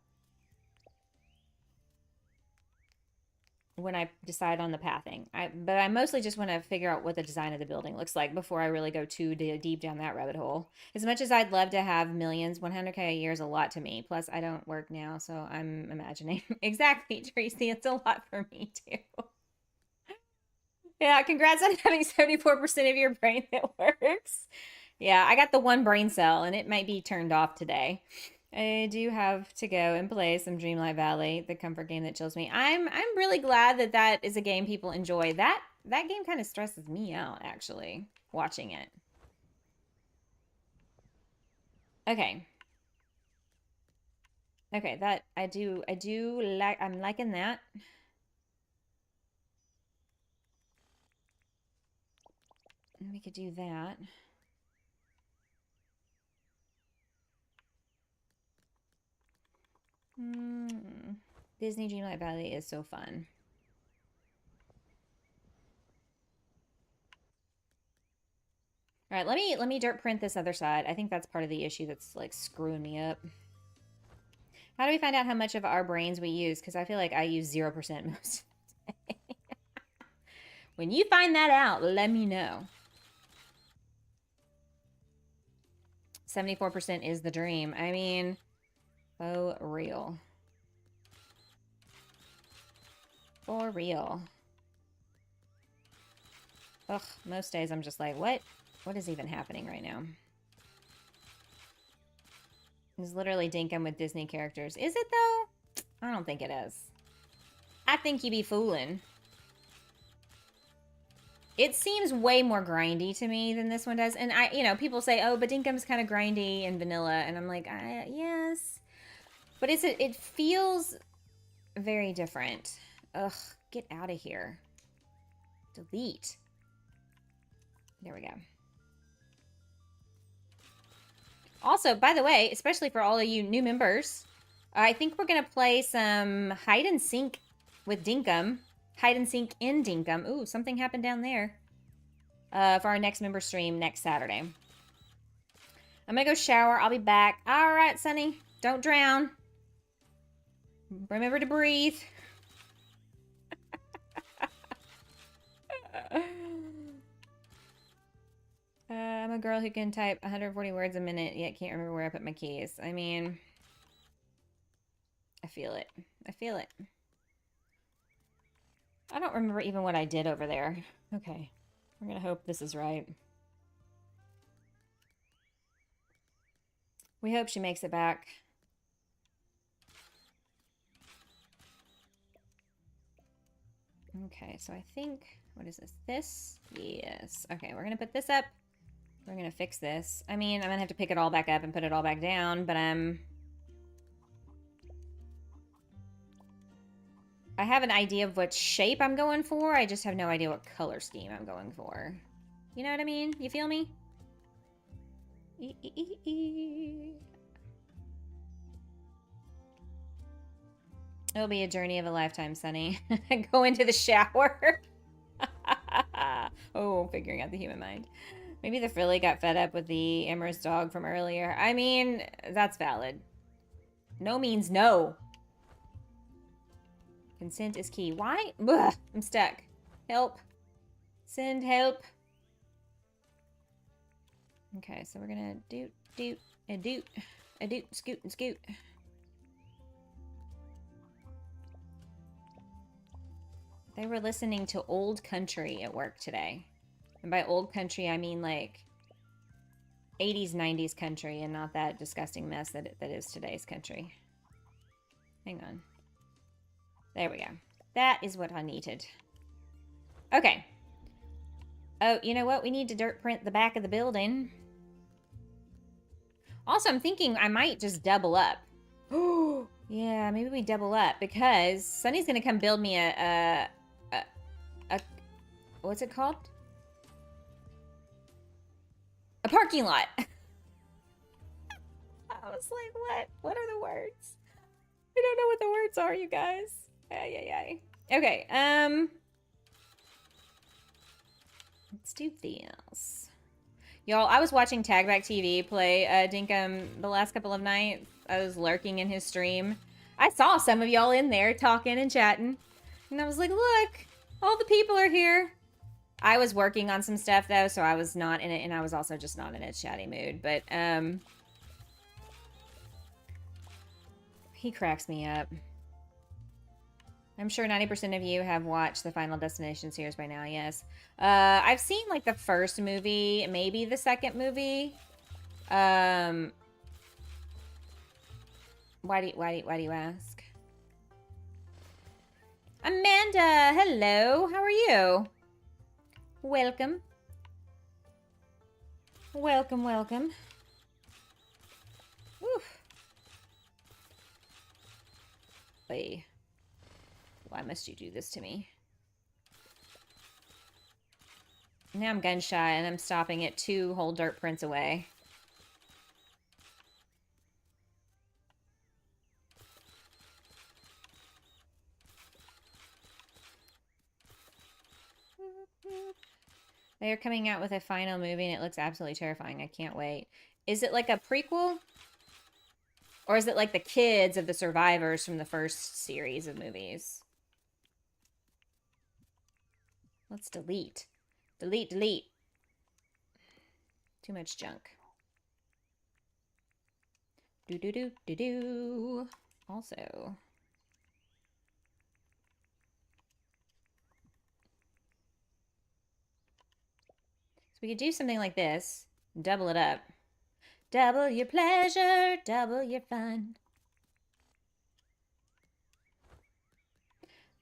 S1: when I decide on the pathing. But I mostly just want to figure out what the design of the building looks like before I really go too deep down that rabbit hole. As much as I'd love to have millions, 100K a year is a lot to me. Plus, I don't work now, so I'm imagining. Exactly, Tracy. It's a lot for me, too. Yeah, congrats on having 74% of your brain that works. Yeah, I got the one brain cell, and it might be turned off today. I do have to go and play some Dreamlight Valley, the comfort game that chills me. I'm really glad that that is a game people enjoy. That game kind of stresses me out, actually, watching it. Okay. Okay, that I do like. I'm liking that. We could do that. Disney Dreamlight Valley is so fun. All right, let me dirt print this other side. I think that's part of the issue that's like screwing me up. How do we find out how much of our brains we use? Because I feel like I use 0% most of the day. When you find that out, let me know. 74% is the dream. I mean, for real. For real. Ugh, most days I'm just like, what? What is even happening right now? It's literally Dinkum with Disney characters. Is it, though? I don't think it is. I think you be fooling. It seems way more grindy to me than this one does. And you know, people say, oh, but Dinkum's kind of grindy and vanilla. And I'm like, yes. But it feels very different. Ugh, get out of here. Delete. There we go. Also, by the way, especially for all of you new members, I think we're going to play some hide and seek with Dinkum. Hide and seek in Dinkum. Ooh, something happened down there. For our next member stream next Saturday. I'm going to go shower. I'll be back. All right, Sunny. Don't drown. Remember to breathe. I'm a girl who can type 140 words a minute, yet can't remember where I put my keys. I mean, I feel it. I feel it. I don't remember even what I did over there. Okay. We're going to hope this is right. We hope she makes it back. Okay, so I think, what is this? This? Yes. Okay, we're going to put this up. We're going to fix this. I mean, I'm going to have to pick it all back up and put it all back down, but I have an idea of what shape I'm going for. I just have no idea what color scheme I'm going for. You know what I mean? You feel me? It'll be a journey of a lifetime, Sunny. Go into the shower. Oh, figuring out the human mind. Maybe the frilly got fed up with the amorous dog from earlier. I mean, that's valid. No means no. Consent is key. Why? Ugh, I'm stuck. Help. Send help. Okay, so we're gonna doot, scoot, and scoot. They were listening to old country at work today. And by old country, I mean like 80s, 90s country and not that disgusting mess that is today's country. Hang on. There we go. That is what I needed. Okay. Oh, you know what? We need to dirt print the back of the building. Also, I'm thinking I might just double up. Oh, yeah, maybe we double up because Sunny's going to come build me a what's it called? A parking lot. I was like, what? What are the words? I don't know what the words are, you guys. Ay. Okay, let's do this. Y'all, I was watching Tagback TV play Dinkum the last couple of nights. I was lurking in his stream. I saw some of y'all in there talking and chatting. And I was like, look, all the people are here. I was working on some stuff, though, so I was not in it. And I was also just not in a chatty mood. But, he cracks me up. I'm sure 90% of you have watched the Final Destination series by now, yes. I've seen, like, the first movie, maybe the second movie. Why do you ask? Amanda, hello. How are you? Welcome. Welcome. Oof. Oy. Why must you do this to me? Now I'm gun shy and I'm stopping at 2 whole dirt prints away. They are coming out with a final movie and it looks absolutely terrifying. I can't wait. Is it like a prequel? Or is it like the kids of the survivors from the first series of movies? Let's delete. Delete, delete. Too much junk. Do-do-do-do-do. Also. So we could do something like this. Double it up. Double your pleasure, double your fun.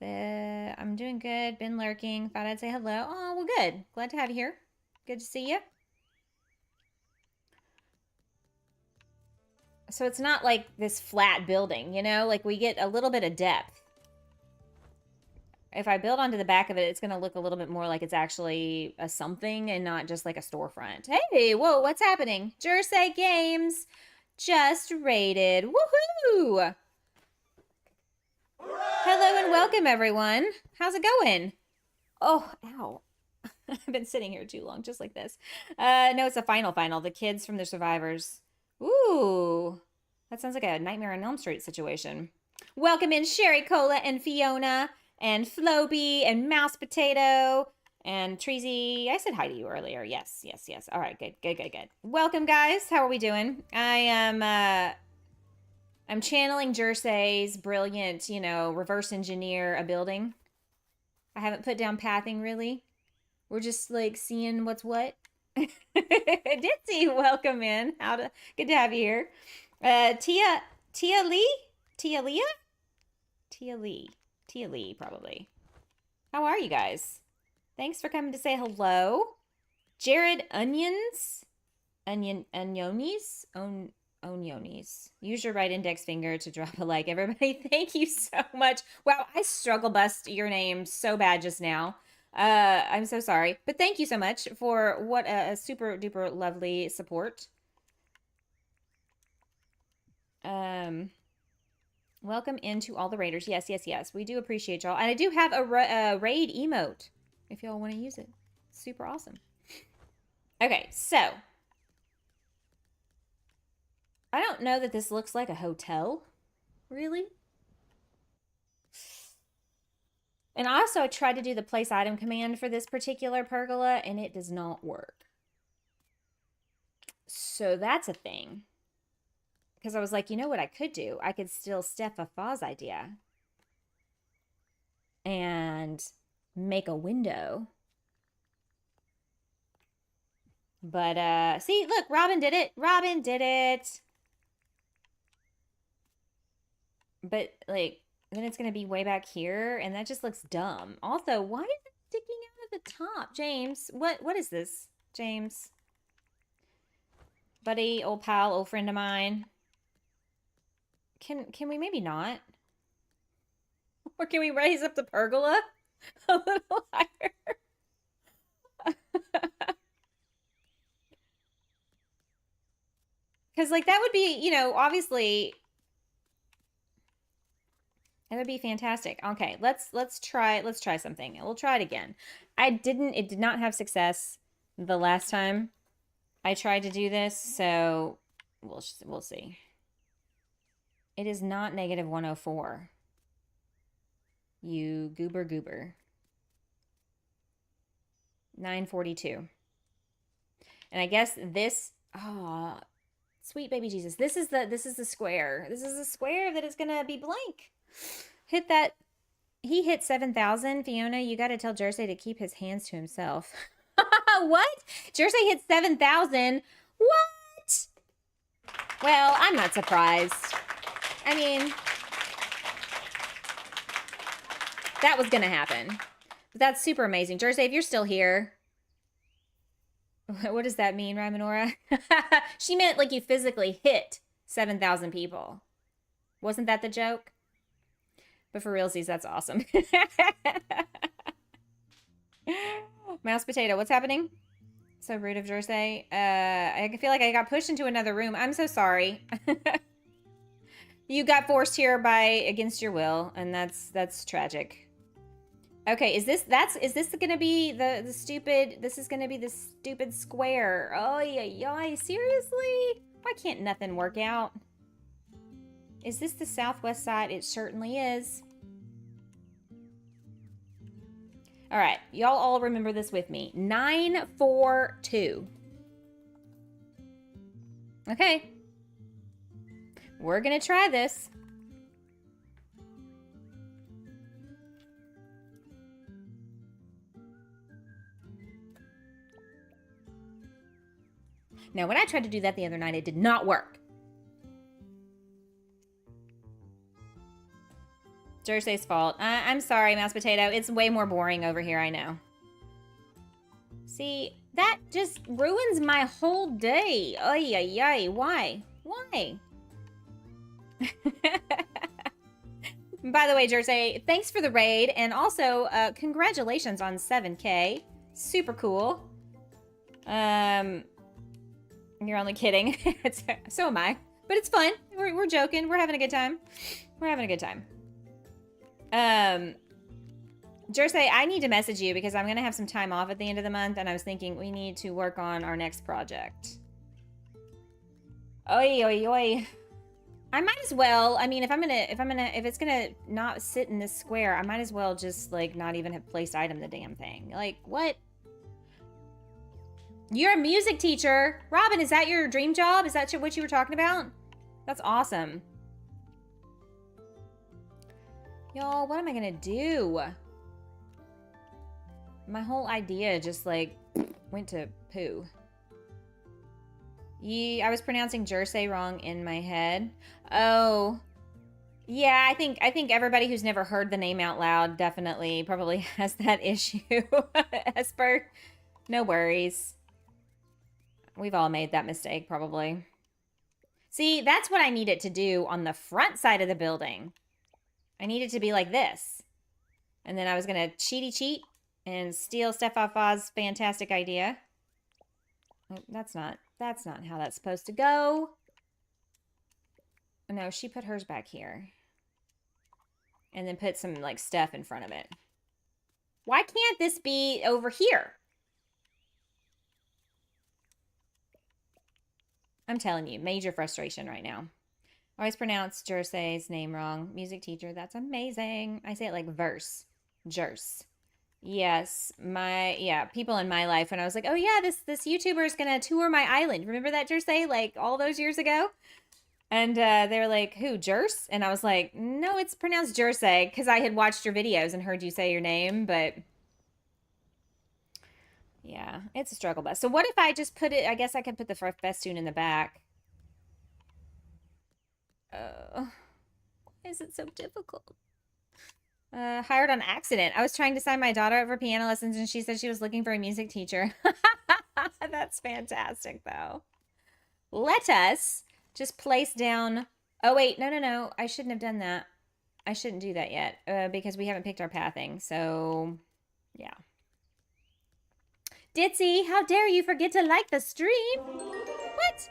S1: I'm doing good. Been lurking. Thought I'd say hello. Oh, well, good. Glad to have you here. Good to see you. So it's not like this flat building, you know? Like, we get a little bit of depth. If I build onto the back of it, it's going to look a little bit more like it's actually a something and not just like a storefront. Hey, whoa, what's happening? Jersey Games just raided. Woohoo! Hello and welcome, everyone. How's it going? Oh, ow. I've been sitting here too long, just like this. No, it's a final. The kids from the survivors. Ooh, that sounds like a Nightmare on Elm Street situation. Welcome in Sherry Cola and Fiona and Floby and Mouse Potato and Treasy. I said hi to you earlier. Yes. All right, good. Welcome, guys. How are we doing? I'm channeling Jersey's brilliant, you know, reverse engineer a building. I haven't put down pathing, really. We're just, like, seeing what's what. Ditzy, welcome in. Good to have you here. Tia Lee, probably. How are you guys? Thanks for coming to say hello. Jared Onionis. Use your right index finger to drop a like, everybody. Thank you so much. Wow, I struggle bust your name so bad just now. I'm so sorry. But thank you so much for what a super duper lovely support. Welcome into all the raiders. Yes. We do appreciate y'all. And I do have a raid emote if y'all want to use it. Super awesome. Okay, so I don't know that this looks like a hotel, really. And also, I tried to do the place item command for this particular pergola, and it does not work. So that's a thing. Because I was like, you know what I could do? I could steal Steph Afah's idea and make a window. But, see, look, Robin did it. But, like, then it's going to be way back here, and that just looks dumb. Also, why is it sticking out of the top? James, what is this? James. Buddy, old pal, old friend of mine. Can we maybe not? Or can we raise up the pergola a little higher? Because, like, that would be, you know, obviously... That would be fantastic. Okay, let's try something. We'll try it again. It did not have success the last time I tried to do this, so we'll see. It is not -104. You goober. 942. And I guess this, oh, sweet baby Jesus. This is the square. This is the square that is gonna be blank. Hit that. He hit 7,000. Fiona, you got to tell Jersey to keep his hands to himself. What? Jersey hit 7,000? What? Well, I'm not surprised. I mean, that was going to happen. But that's super amazing. Jersey, if you're still here. What does that mean, Rymanora? She meant like you physically hit 7,000 people. Wasn't that the joke? But for realsies, that's awesome. Mouse Potato, what's happening? So rude of Jersey. I feel like I got pushed into another room. I'm so sorry. You got forced here by against your will, and that's tragic. Okay, is this gonna be the stupid? This is gonna be the stupid square. Oh yeah, seriously? Why can't nothing work out? Is this the southwest side? It certainly is. All right, y'all all remember this with me. 942. Okay. We're gonna try this. Now, when I tried to do that the other night, it did not work. Jersey's fault. I'm sorry, Mouse Potato. It's way more boring over here, I know. See, that just ruins my whole day. Ay, ay, ay. Why? Why? By the way, Jersey, thanks for the raid. And also, congratulations on 7K. Super cool. You're only kidding. So am I. But it's fun. We're joking. We're having a good time. We're having a good time. Jersey, I need to message you because I'm going to have some time off at the end of the month. And I was thinking we need to work on our next project. Oi, oi, oi. I might as well, I mean, if it's gonna not sit in this square, I might as well just, like, not even have placed item the damn thing. Like, what? You're a music teacher. Robin, is that your dream job? Is that what you were talking about? That's awesome. Y'all, what am I gonna do? My whole idea just, like, went to poo. I was pronouncing Jersey wrong in my head. Oh. Yeah, I think everybody who's never heard the name out loud definitely probably has that issue. Esper, no worries. We've all made that mistake, probably. See, that's what I need it to do on the front side of the building. I need it to be like this. And then I was going to cheat and steal Steph-Fa's fantastic idea. That's not how that's supposed to go. No, she put hers back here. And then put some, like, stuff in front of it. Why can't this be over here? I'm telling you, major frustration right now. Always pronounce Jersey's name wrong. Music teacher, that's amazing. I say it like verse. Jerse. Yes, people in my life when I was like, oh yeah, this YouTuber is gonna tour my island. Remember that, Jersey? Like all those years ago? And they were like, who, Jerse? And I was like, no, it's pronounced Jersey, because I had watched your videos and heard you say your name, but yeah, it's a struggle bus. So what if I just put it, I guess I could put the festoon in the back. Why is it so difficult? Hired on accident. I was trying to sign my daughter up for piano lessons and she said she was looking for a music teacher. That's fantastic, though. Let us just place down... Oh, wait. No. I shouldn't have done that. I shouldn't do that yet because we haven't picked our pathing. So, yeah. Ditzy, how dare you forget to like the stream? What?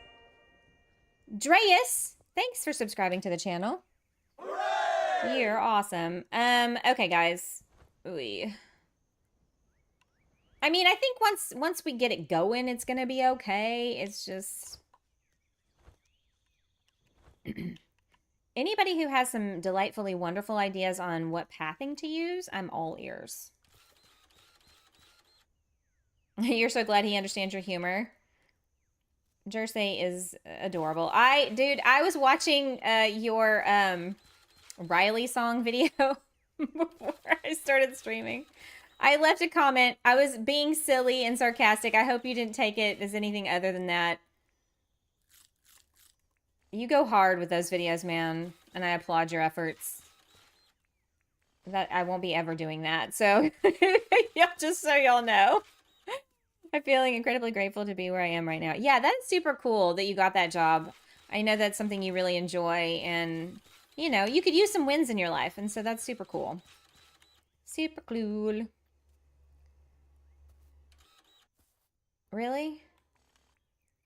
S1: Dreas, thanks for subscribing to the channel. Hooray! You're awesome. Okay, guys. I mean, I think once we get it going, it's gonna be okay. It's just... Anybody who has some delightfully wonderful ideas on what pathing to use, I'm all ears. You're so glad he understands your humor. Jersey is adorable. Dude, I was watching your Riley song video before I started streaming. I left a comment. I was being silly and sarcastic. I hope you didn't take it as anything other than that. You go hard with those videos, man, and I applaud your efforts. That I won't be ever doing that. So, yeah, just so y'all know. I'm feeling incredibly grateful to be where I am right now. Yeah, that is super cool that you got that job. I know that's something you really enjoy, and you know, you could use some wins in your life. And so that's super cool. Super cool. Really?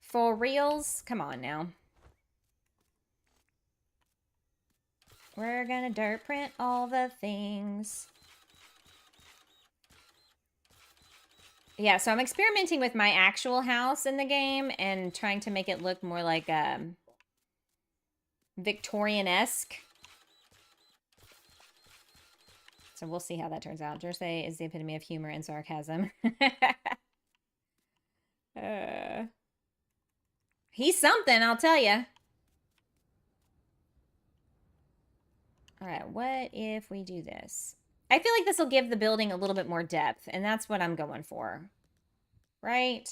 S1: For reals? Come on now. We're gonna dirt print all the things. Yeah, so I'm experimenting with my actual house in the game and trying to make it look more like Victorian-esque. So we'll see how that turns out. Jersey is the epitome of humor and sarcasm. He's something, I'll tell you. All right, what if we do this? I feel like this will give the building a little bit more depth, and that's what I'm going for. Right?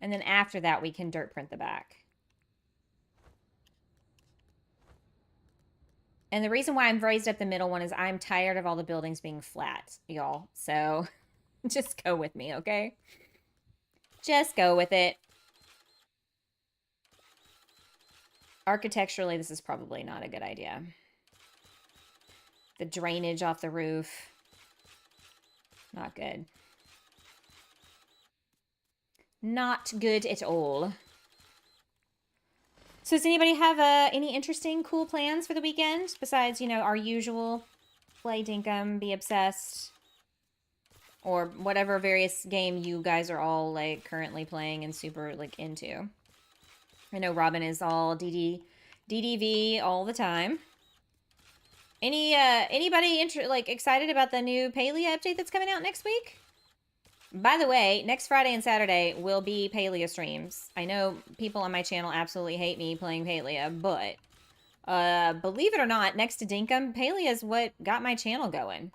S1: And then after that, we can dirt print the back. And the reason why I've raised up the middle one is I'm tired of all the buildings being flat, y'all. So just go with me, okay? Just go with it. Architecturally, this is probably not a good idea. The drainage off the roof. Not good. Not good at all. So does anybody have any interesting, cool plans for the weekend? Besides, you know, our usual play Dinkum, be obsessed. Or whatever various game you guys are all, like, currently playing and super, like, into. I know Robin is all DDV all the time. Anybody excited about the new Palea update that's coming out next week? By the way, next Friday and Saturday will be Palea streams. I know people on my channel absolutely hate me playing Palea, but believe it or not, next to Dinkum, Palea is what got my channel going,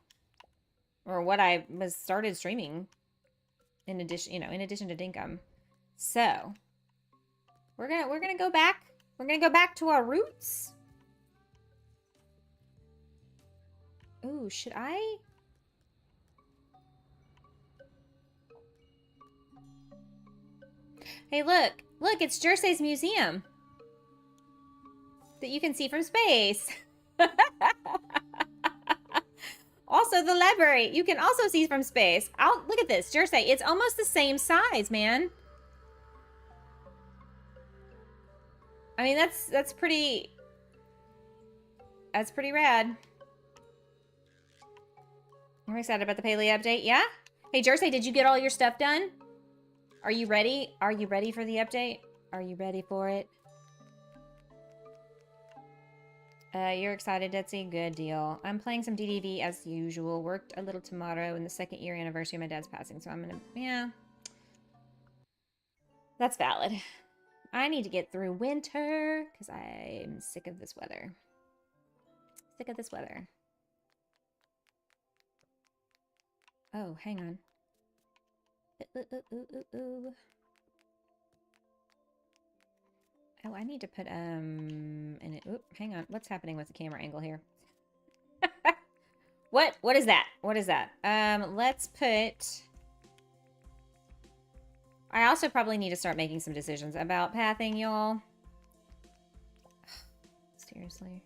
S1: or what I started streaming. In addition to Dinkum, so we're gonna go back. We're gonna go back to our roots. Ooh, should I? Hey, look, it's Jersey's museum that you can see from space. Also, the library you can also see from space. Look at this, Jersey. It's almost the same size, man. I mean, that's pretty rad. I'm excited about the Palea update. Yeah? Hey, Jersey, did you get all your stuff done? Are you ready? Are you ready for the update? Are you ready for it? You're excited, Detsy? Good deal. I'm playing some DDV as usual. Worked a little tomorrow in the 2nd year anniversary of my dad's passing, so I'm gonna, yeah. That's valid. I need to get through winter because I'm sick of this weather. Sick of this weather. Oh, hang on. Oh, I need to put, in it. Oop, hang on. What's happening with the camera angle here? What is that? What is that? Let's put... I also probably need to start making some decisions about pathing, y'all. Seriously.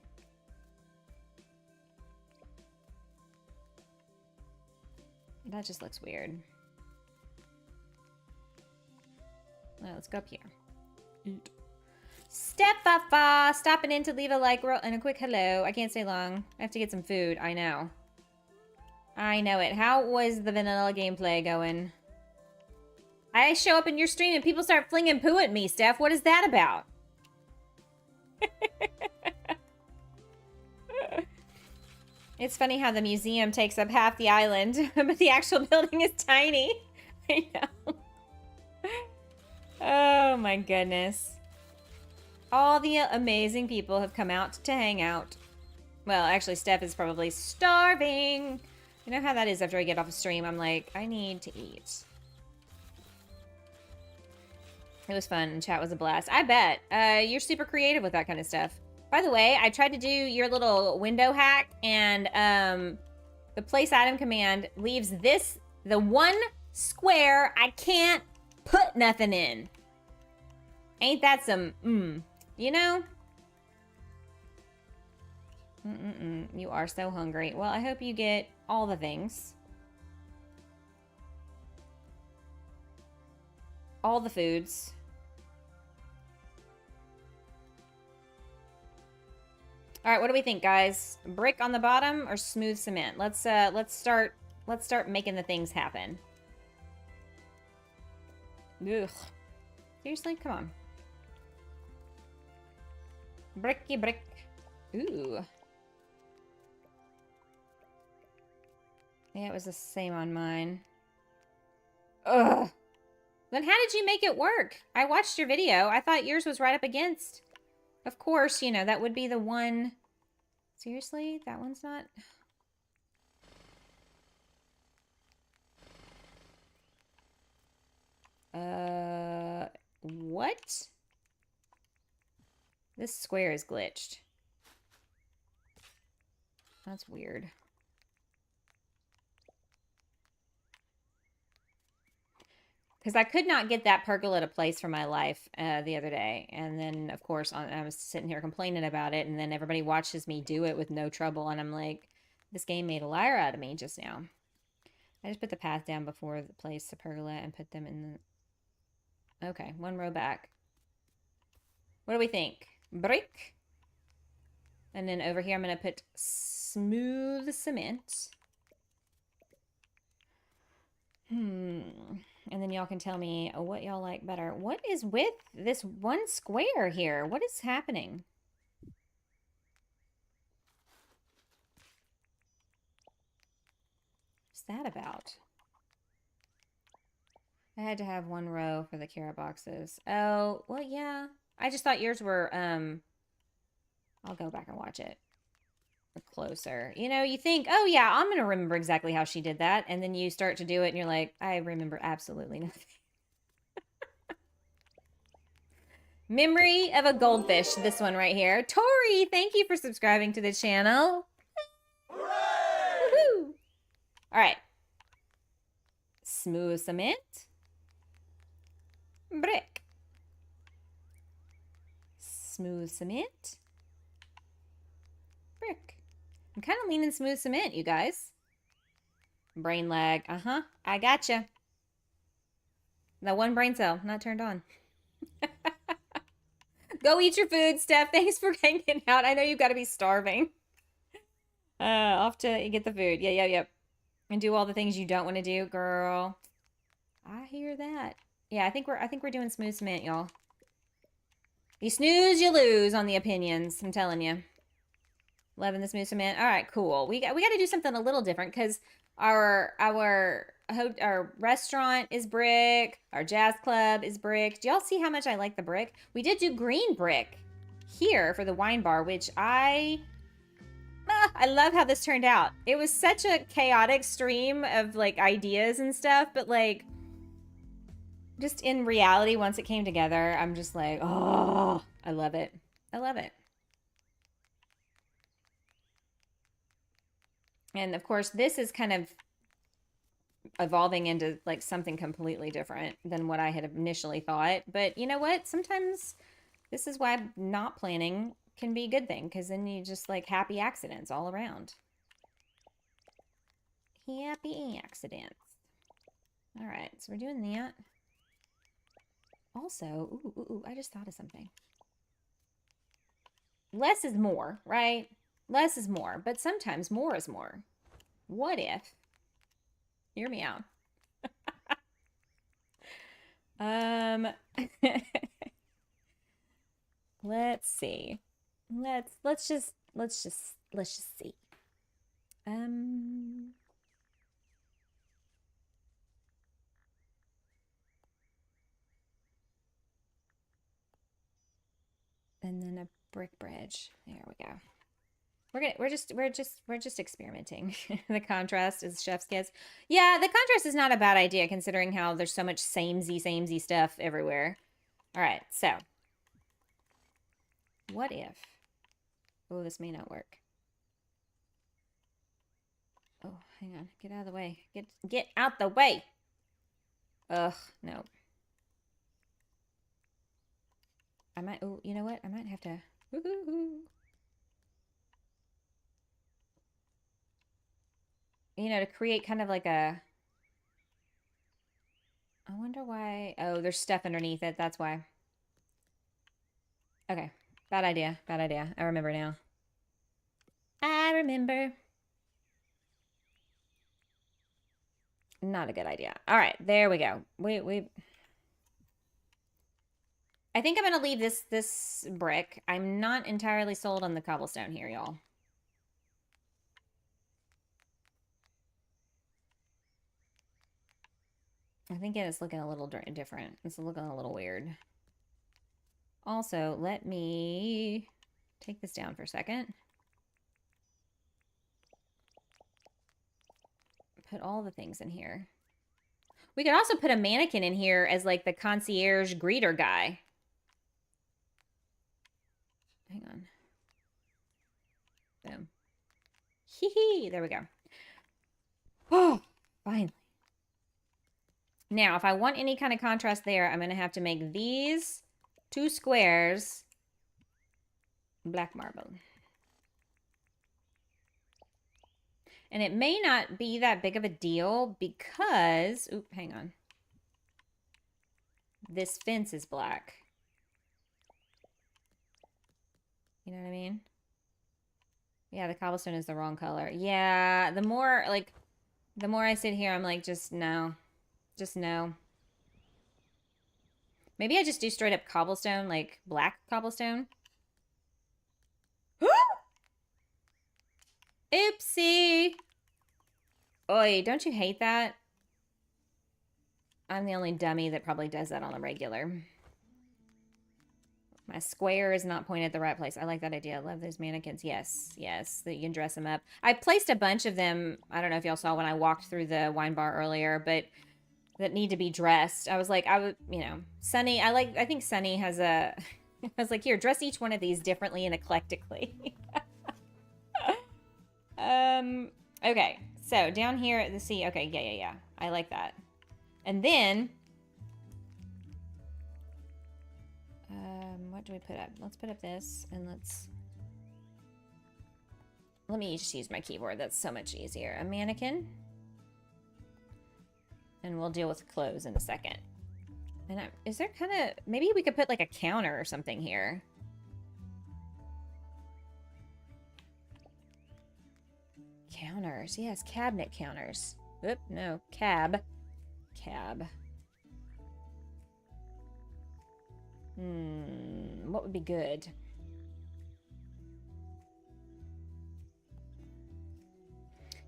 S1: That just looks weird. Well, let's go up here. Eat. Stefafa, stopping in to leave a like and a quick hello. I can't stay long. I have to get some food. I know. I know it. How was the vanilla gameplay going? I show up in your stream and people start flinging poo at me, Steph. What is that about? It's funny how the museum takes up half the island, but the actual building is tiny. I know. Oh my goodness. All the amazing people have come out to hang out. Well, actually, Steph is probably starving. You know how that is after I get off a stream. I'm like, I need to eat. It was fun, and chat was a blast. I bet. You're super creative with that kind of stuff. By the way, I tried to do your little window hack, and the place item command leaves the one square I can't put nothing in. Ain't that some, you know? You are so hungry. Well, I hope you get all the things. All the foods. All right, what do we think, guys? Brick on the bottom or smooth cement? Let's start making the things happen. Ugh. Seriously, come on. Bricky brick. Ooh. Yeah, it was the same on mine. Ugh. Then how did you make it work? I watched your video. I thought yours was right up against. Of course, you know, that would be the one. Seriously? That one's not? What? This square is glitched. That's weird. Because I could not get that pergola to place for my life the other day. And then, of course, I was sitting here complaining about it. And then everybody watches me do it with no trouble. And I'm like, this game made a liar out of me just now. I just put the path down before the place the pergola and put them in the... Okay, one row back. What do we think? Brick. And then over here I'm going to put smooth cement. And then y'all can tell me what y'all like better. What is with this one square here? What is happening? What's that about? I had to have one row for the carrot boxes. Oh, well, yeah. I just thought yours were, I'll go back and watch it closer. You know, you think, oh, yeah, I'm going to remember exactly how she did that. And then you start to do it and you're like, I remember absolutely nothing. Memory of a goldfish, this one right here. Tori, thank you for subscribing to the channel. Woohoo! All right. Smooth cement. Brick. Smooth cement. Brick. I'm kind of leaning smooth cement, you guys. Brain lag. Uh-huh. I gotcha. That one brain cell, not turned on. Go eat your food, Steph. Thanks for hanging out. I know you've got to be starving. Off to get the food. Yep. And do all the things you don't want to do, girl. I hear that. Yeah, I think we're doing smooth cement, y'all. You snooze, you lose on the opinions. I'm telling you. Loving the smooth cement. All right, cool. We got to do something a little different because our restaurant is brick. Our jazz club is brick. Do y'all see how much I like the brick? We did do green brick here for the wine bar, which I love how this turned out. It was such a chaotic stream of like ideas and stuff, but like just in reality, once it came together, I'm just like, oh, I love it. I love it. And of course, this is kind of evolving into like something completely different than what I had initially thought. But you know what? Sometimes this is why not planning can be a good thing, because then you just like happy accidents all around. Happy accidents. All right, so we're doing that. Also, ooh, I just thought of something. Less is more, right? Less is more, but sometimes more is more. What if? Hear me out. Let's see. Let's just see. And then a brick bridge. There we go. We're just experimenting. The contrast is chef's kiss. Yeah, the contrast is not a bad idea considering how there's so much samey stuff everywhere. All right, so what if? Oh, this may not work. Oh, hang on. Get out of the way. Get out the way. Ugh, no. I might. Oh, you know what? I might have to. Woohoo! you know, to create kind of like a... I wonder why... Oh, there's stuff underneath it. That's why. Okay. Bad idea. Bad idea. I remember now. I remember. Not a good idea. All right. There we go. I think I'm going to leave this brick. I'm not entirely sold on the cobblestone here, y'all. I think it is looking a little different. It's looking a little weird. Also, let me take this down for a second. Put all the things in here. We could also put a mannequin in here as like the concierge greeter guy. Hang on. Boom. Hee hee. There we go. Oh, finally. Now, if I want any kind of contrast there, I'm going to have to make these 2 squares black marble. And it may not be that big of a deal because... Oop, hang on. This fence is black. You know what I mean? Yeah, the cobblestone is the wrong color. Yeah, the more I sit here, I'm like, just no. Just no. Maybe I just do straight up cobblestone, like black cobblestone. Oopsie. Oi, don't you hate that? I'm the only dummy that probably does that on the regular. My square is not pointed at the right place. I like that idea. I love those mannequins. Yes, yes, that you can dress them up. I placed a bunch of them. I don't know if y'all saw when I walked through the wine bar earlier, but that need to be dressed. I was like, you know, Sunny, I think Sunny has a, I was like, here, dress each one of these differently and eclectically. Okay, so down here at the sea, okay, yeah, I like that. And then, what do we put up? Let's put up this, and let me just use my keyboard. That's so much easier. A mannequin. And we'll deal with clothes in a second. And is there kind of... Maybe we could put like a counter or something here. Counters. Yes, cabinet counters. Oop, no. Cab. What would be good?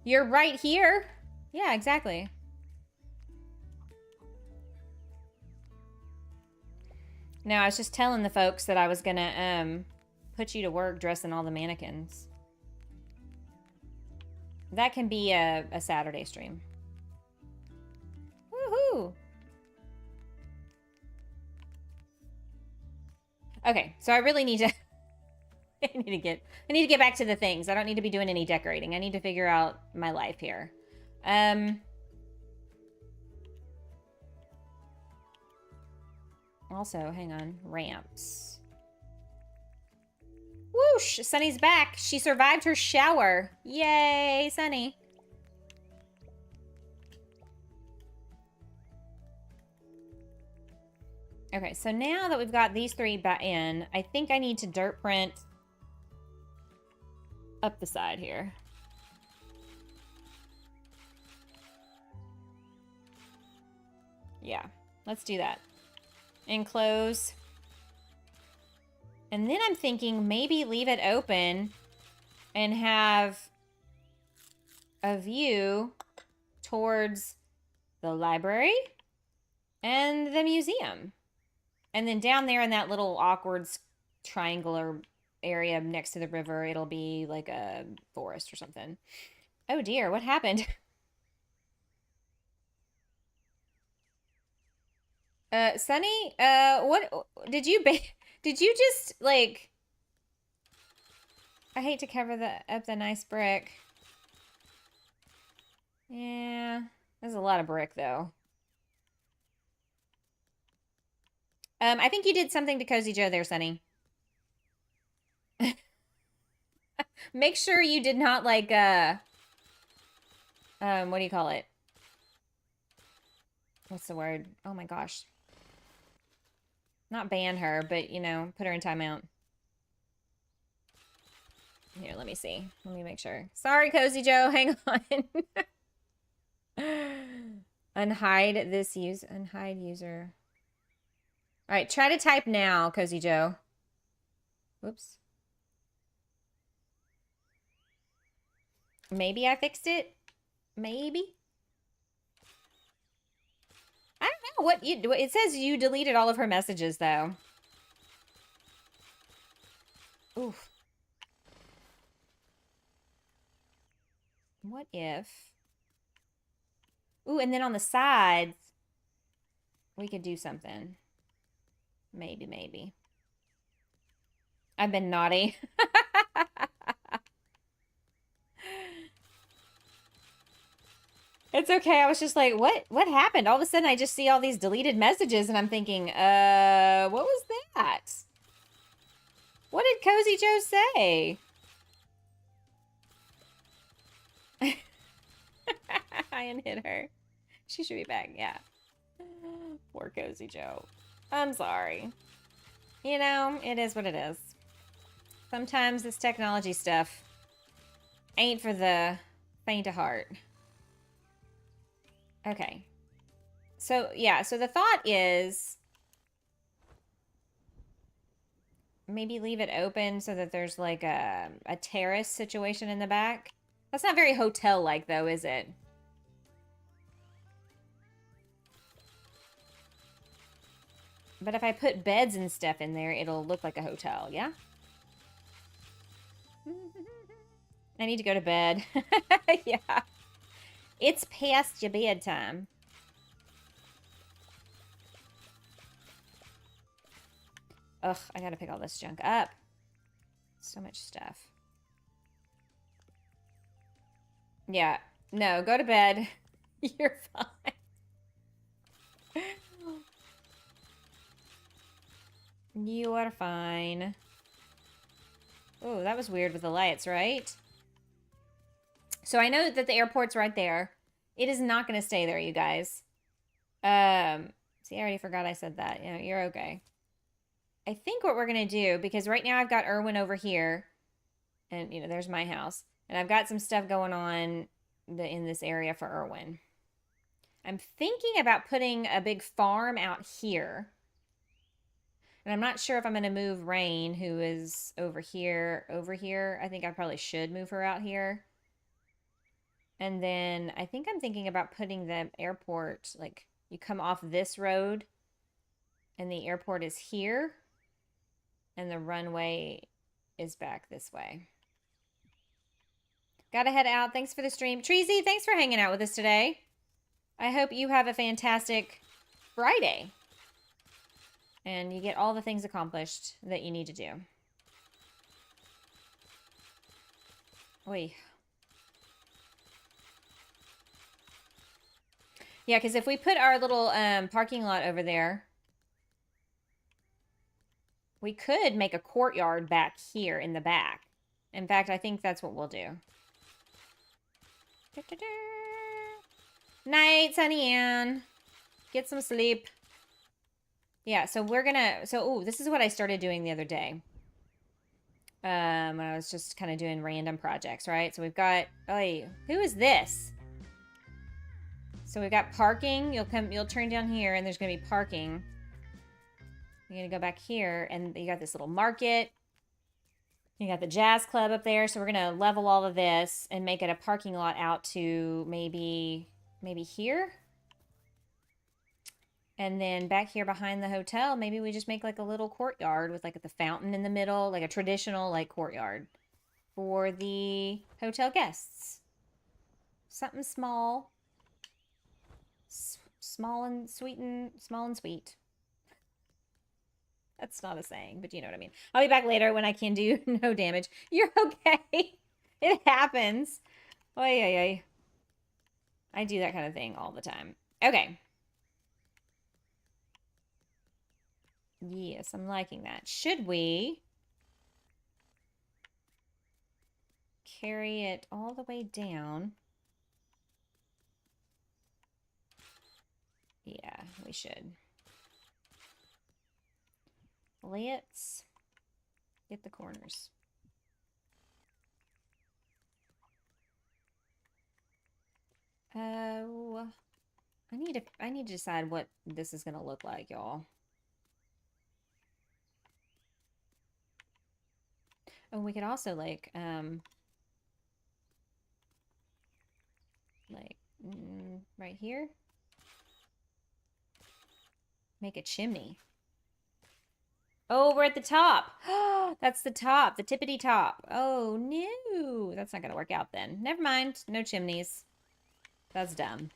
S1: You're right here. Yeah, exactly. Now, I was just telling the folks that I was gonna put you to work dressing all the mannequins. That can be a Saturday stream. Woohoo! Okay, so I really need to I need to get back to the things. I don't need to be doing any decorating. I need to figure out my life here. Also, hang on. Ramps. Whoosh! Sunny's back. She survived her shower. Yay, Sunny. Okay, so now that we've got these 3 back in, I think I need to dirt print up the side here. Yeah, let's do that. Enclose. And then I'm thinking maybe leave it open and have a view towards the library and the museum. And then down there in that little awkward triangular area next to the river, it'll be like a forest or something. Oh dear, what happened? Sunny, what did you just like... I hate to cover up the nice brick. Yeah, there's a lot of brick though. I think you did something to CosieJO there, Sunny. Make sure you did not like what do you call it? What's the word? Oh my gosh. Not ban her, but, you know, put her in timeout. Here, let me see. Let me make sure. Sorry, CosieJO. Hang on. Unhide this user. Unhide user. All right, try to type now, CosieJO. Whoops. Maybe I fixed it. Maybe. I don't know what you. It says you deleted all of her messages, though. Oof. What if? Ooh, and then on the sides, we could do something. Maybe, maybe. I've been naughty. It's okay. I was just like, what happened? All of a sudden, I just see all these deleted messages, and I'm thinking, what was that? What did CosieJO say? I hit her. She should be back, yeah. Poor CosieJO. I'm sorry. You know, it is what it is. Sometimes this technology stuff ain't for the faint of heart. Okay. So, yeah, so the thought is maybe leave it open so that there's like a terrace situation in the back. That's not very hotel-like, though, is it? But if I put beds and stuff in there, it'll look like a hotel, yeah? I need to go to bed. Yeah. It's past your bedtime. Ugh, I gotta pick all this junk up. So much stuff. Yeah. No, go to bed. You're fine. You are fine. Oh, that was weird with the lights, right? So I know that the airport's right there. It is not going to stay there, you guys. See, I already forgot I said that. You know, you're okay. I think what we're going to do, because right now I've got Irwin over here. And, you know, there's my house. And I've got some stuff going on in this area for Irwin. I'm thinking about putting a big farm out here. And I'm not sure if I'm going to move Rain, who is over here. I think I probably should move her out here. And then I think I'm thinking about putting the airport, like, you come off this road, and the airport is here, and the runway is back this way. Gotta head out. Thanks for the stream. Treasy, thanks for hanging out with us today. I hope you have a fantastic Friday. And you get all the things accomplished that you need to do. Oy. Yeah, because if we put our little parking lot over there, we could make a courtyard back here in the back. In fact, I think that's what we'll do. Night, SunnyAnn. Get some sleep. Yeah, so we're gonna... So, ooh, this is what I started doing the other day. When I was just kind of doing random projects, right? So we've got... Oh, who is this? So we've got parking. You'll turn down here, and there's gonna be parking. You're gonna go back here, and you got this little market. You got the jazz club up there. So we're gonna level all of this and make it a parking lot out to maybe here. And then back here behind the hotel, maybe we just make like a little courtyard with like the fountain in the middle, like a traditional like courtyard for the hotel guests. Something small. Small and sweet. That's not a saying, but you know what I mean. I'll be back later when I can do no damage. You're okay. It happens. Oy, oy, oy. I do that kind of thing all the time. Okay. Yes, I'm liking that. Should we carry it all the way down? we should. Let's get the corners. Oh, I need to decide what this is gonna look like, y'all. Oh, we could also like right here, make a chimney. Oh, we're at the top. That's the top, the tippity top. Oh no, that's not gonna work out then. Never mind, no chimneys. That's dumb.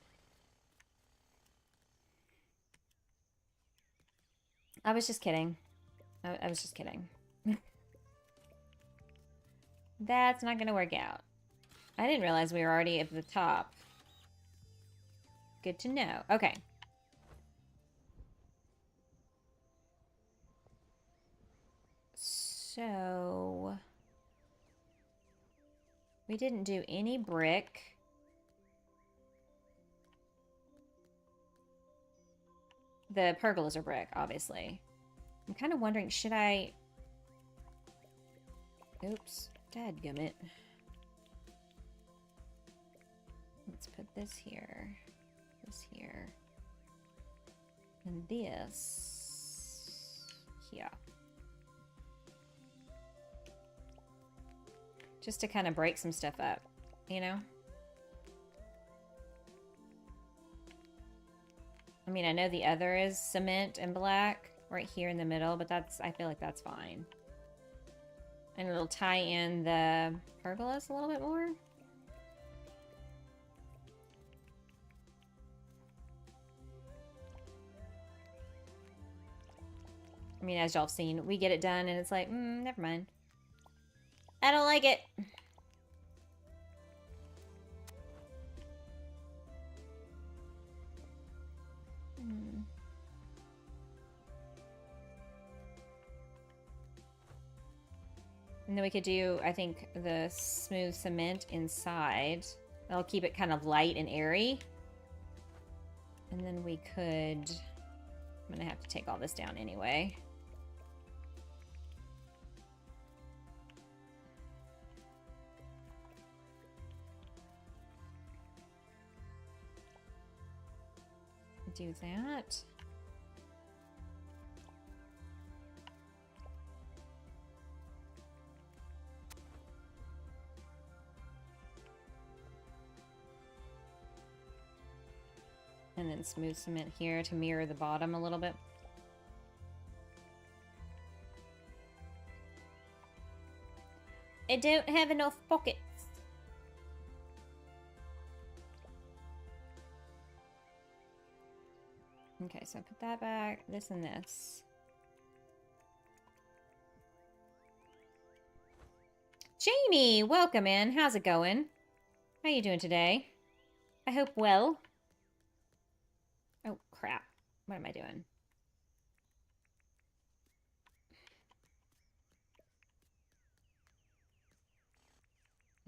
S1: I was just kidding. I was just kidding. That's not gonna work out. I didn't realize we were already at the top. Good to know. Okay. So we didn't do any brick. The pergolas are brick, obviously. I'm kind of wondering, should I... Oops. Dadgummit. Let's put this here. This here. And this... here. Just to kind of break some stuff up, you know? I mean, I know the other is cement and black right here in the middle, but that's, I feel like that's fine. And it'll tie in the pergolas a little bit more. I mean, as y'all have seen, we get it done and it's like, never mind. I don't like it. And then we could do, I think, the smooth cement inside. That'll keep it kind of light and airy. And then we could... I'm gonna have to take all this down anyway. Do that. And then smooth cement here to mirror the bottom a little bit. I don't have enough pockets. Okay, so put that back, this and this. Jamie, welcome in. How's it going? How you doing today? I hope well. Oh, crap. What am I doing?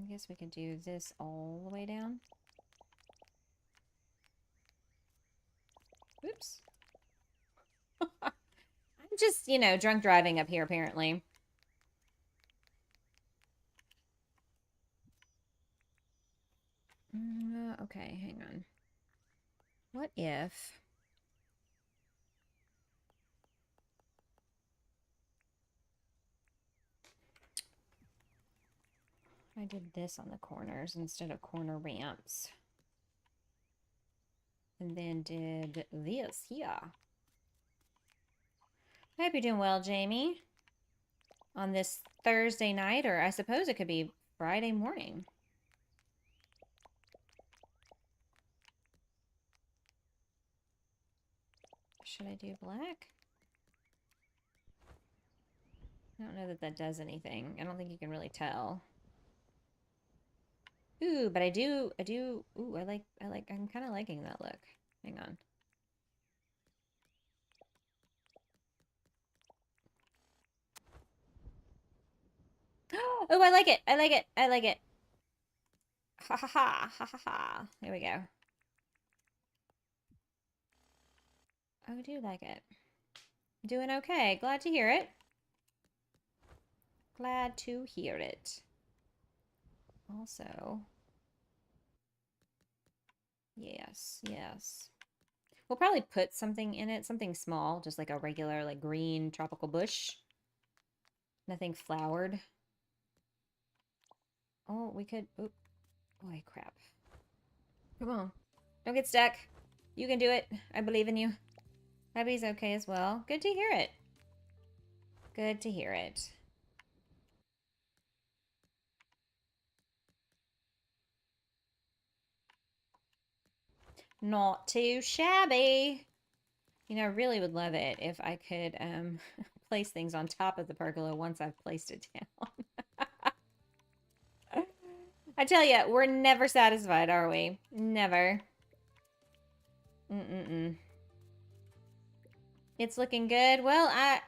S1: I guess we could do this all the way down. Oops. I'm just, you know, drunk driving up here, apparently. Okay, hang on. What if... I did this on the corners instead of corner ramps. And then did this here. I hope you're doing well, Jamie. On this Thursday night, or I suppose it could be Friday morning. Should I do black? I don't know that that does anything. I don't think you can really tell. Ooh, but I do, ooh, I'm kind of liking that look. Hang on. Oh, I like it. I like it. I like it. Ha ha ha. Ha ha ha. There we go. I do like it. Doing okay. Glad to hear it. Glad to hear it. Also, yes, yes. We'll probably put something in it, something small, just like a regular, like green tropical bush. Nothing flowered. Oh, we could, oop. Boy, crap. Come on. Don't get stuck. You can do it. I believe in you. Hubby's okay as well. Good to hear it. Good to hear it. Not too shabby. You know, I really would love it if I could place things on top of the pergola once I've placed it down. I tell you, we're never satisfied, are we? Never. It's looking good. Well,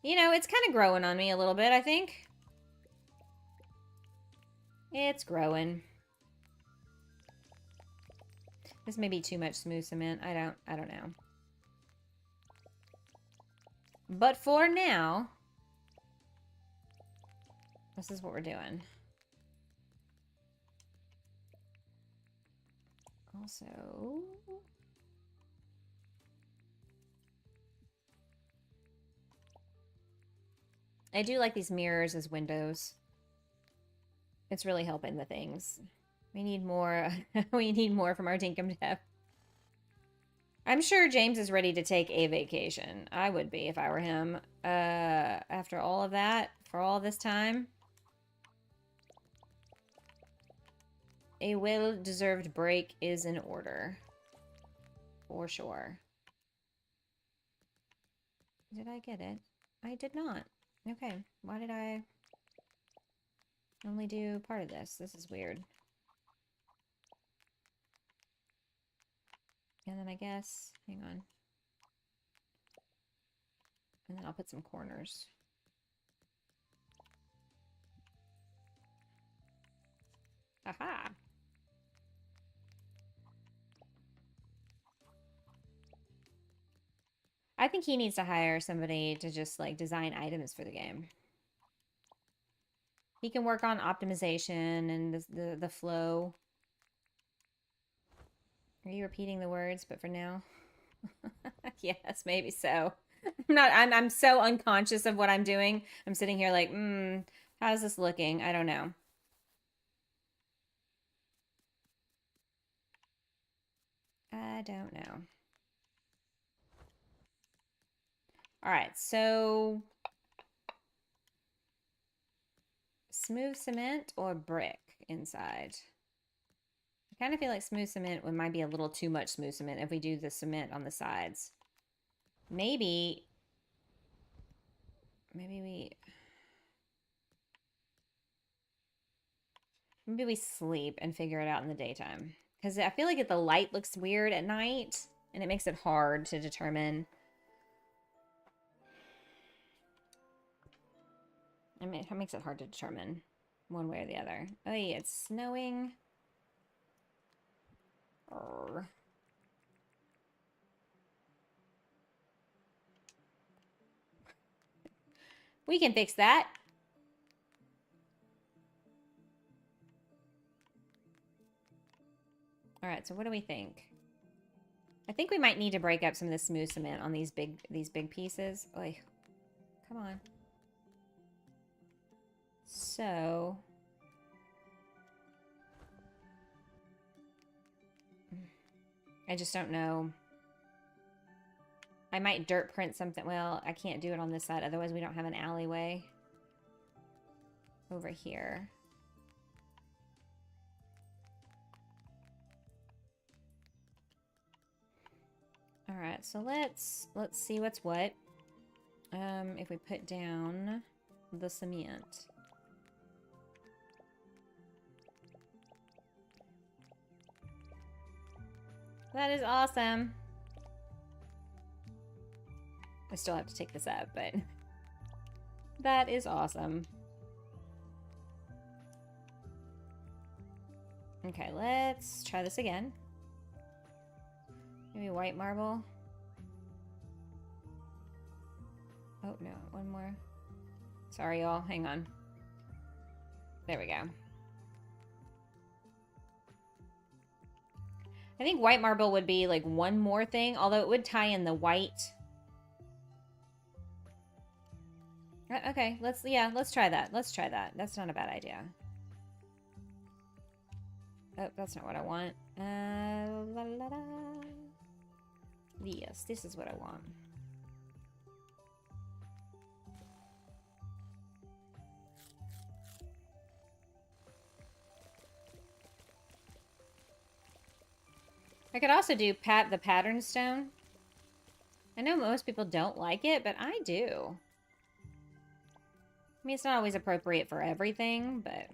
S1: you know, it's kind of growing on me a little bit, I think. It's growing. This may be too much smooth cement. I don't know. But for now, this is what we're doing. Also, I do like these mirrors as windows. It's really helping the things. We need more. We need more from our Dinkum dev. I'm sure James is ready to take a vacation. I would be if I were him. After all of that, for all this time. A well-deserved break is in order. For sure. Did I get it? I did not. Okay. Why did I only do part of this? This is weird. And then I guess, hang on. And then I'll put some corners. Aha! I think he needs to hire somebody to just like design items for the game. He can work on optimization and the flow. Are you repeating the words? But for now, yes, maybe so. I'm so unconscious of what I'm doing. I'm sitting here like, how's this looking? I don't know. I don't know. All right, so smooth cement or brick inside? I kind of feel like smooth cement might be a little too much smooth cement if we do the cement on the sides. Maybe we sleep and figure it out in the daytime. Because I feel like the light looks weird at night, and it makes it hard to determine. I mean, it makes it hard to determine one way or the other. Oh yeah, it's snowing. Arr. We can fix that. All right, so what do we think? I think we might need to break up some of the smooth cement on these big pieces. Oy. Come on. So I just don't know. I might dirt print something. Well, I can't do it on this side. Otherwise, we don't have an alleyway over here. All right, so let's see what's what. If we put down the cement. That is awesome. I still have to take this up, but that is awesome. Okay, let's try this again. Maybe white marble. Oh, no. One more. Sorry, y'all. Hang on. There we go. I think white marble would be like one more thing, although it would tie in the white. Okay, let's try that. Let's try that. That's not a bad idea. Oh, that's not what I want. La, la, la. Yes, this is what I want. I could also do the pattern stone. I know most people don't like it, but I do. I mean, it's not always appropriate for everything, but...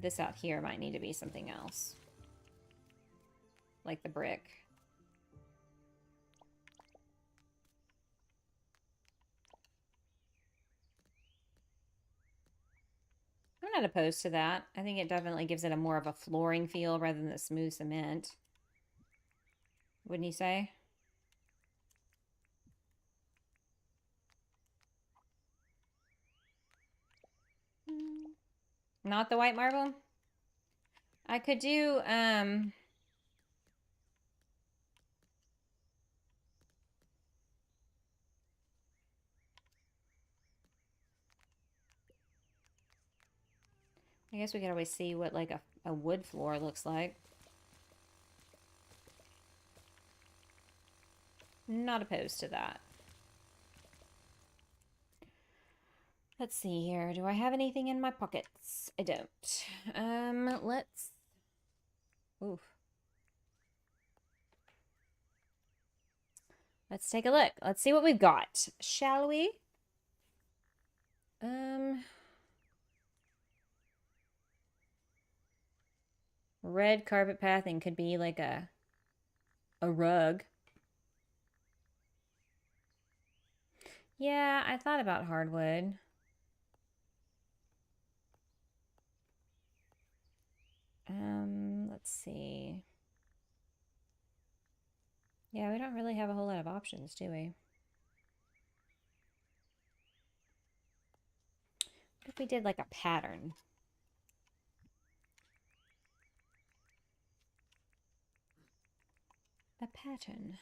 S1: This out here might need to be something else. Like the brick. I'm not opposed to that. I think it definitely gives it a more of a flooring feel rather than the smooth cement. Wouldn't you say? Not the white marble? I could do, I guess we could always see what like a wood floor looks like. Not opposed to that. Let's see here. Do I have anything in my pockets? I don't. Let's... Oof. Let's take a look. Let's see what we've got. Shall we? Red carpet pathing could be like a rug. Yeah, I thought about hardwood. Let's see. Yeah, we don't really have a whole lot of options, do we? What if we did like a pattern? A pattern.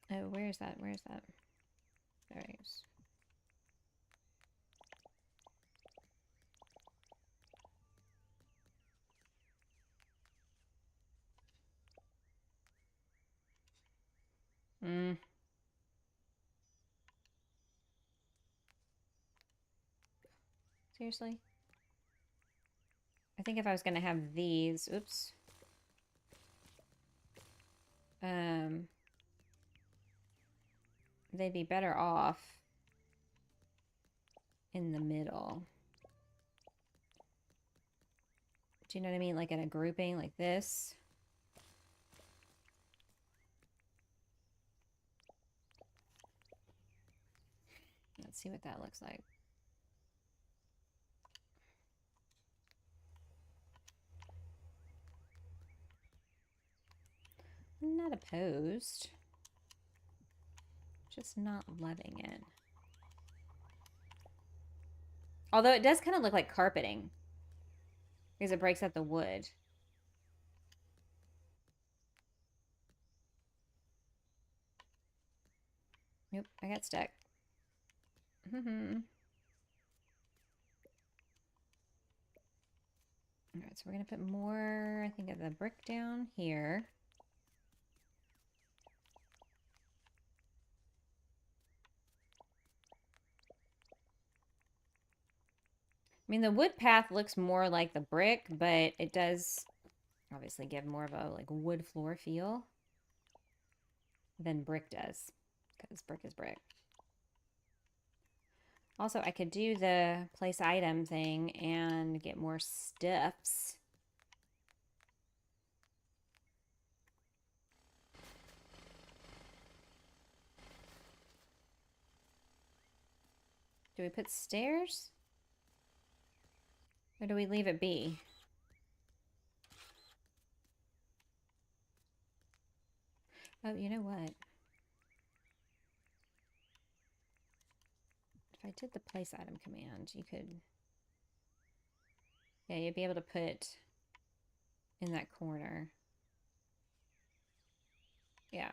S1: Oh, where is that? Where is that? There it is. Seriously? I think if I was going to have these, oops. They'd be better off in the middle. Do you know what I mean? Like in a grouping like this. Let's see what that looks like. Not opposed. Just not loving it. Although it does kind of look like carpeting. Because it breaks up the wood. Nope, I got stuck. Alright, so we're going to put more, I think, of the brick down here. I mean, the wood path looks more like the brick, but it does obviously give more of a like wood floor feel than brick does, because brick is brick. Also, I could do the place item thing and get more stuffs. Do we put stairs? Or do we leave it be? Oh, you know what? If I did the place item command, you could... Yeah, you'd be able to put in that corner. Yeah.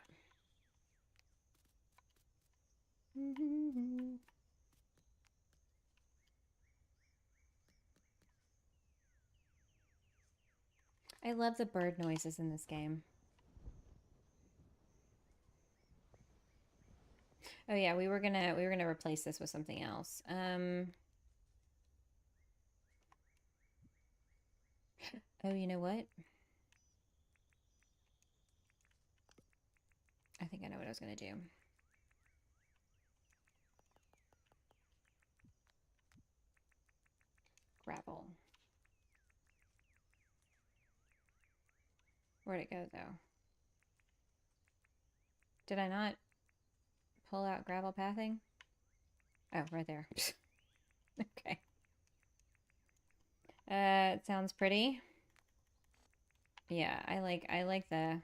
S1: I love the bird noises in this game. Oh yeah, we were gonna replace this with something else. Oh, you know what? I think I know what I was gonna do. Gravel. Where'd it go though? Did I not pull out gravel pathing? Oh, right there. Okay. It sounds pretty. Yeah, I like the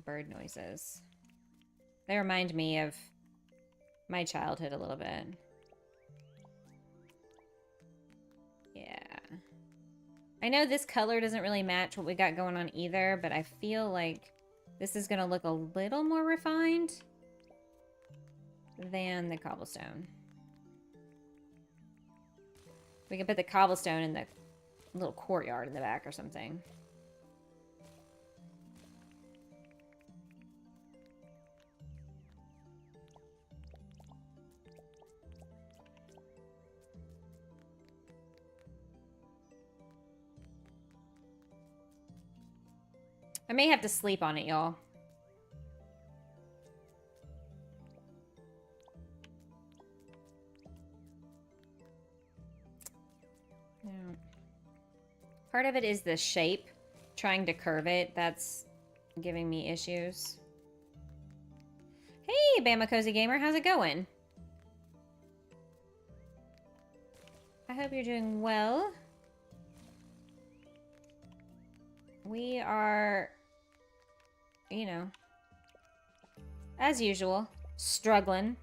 S1: bird noises. They remind me of my childhood a little bit. Yeah. I know this color doesn't really match what we got going on either, but I feel like this is going to look a little more refined than the cobblestone. We can put the cobblestone in the little courtyard in the back or something. I may have to sleep on it, y'all. Yeah. Part of it is the shape. Trying to curve it, that's giving me issues. Hey, BamaCozyGamer, how's it going? I hope you're doing well. We are, you know, as usual, struggling,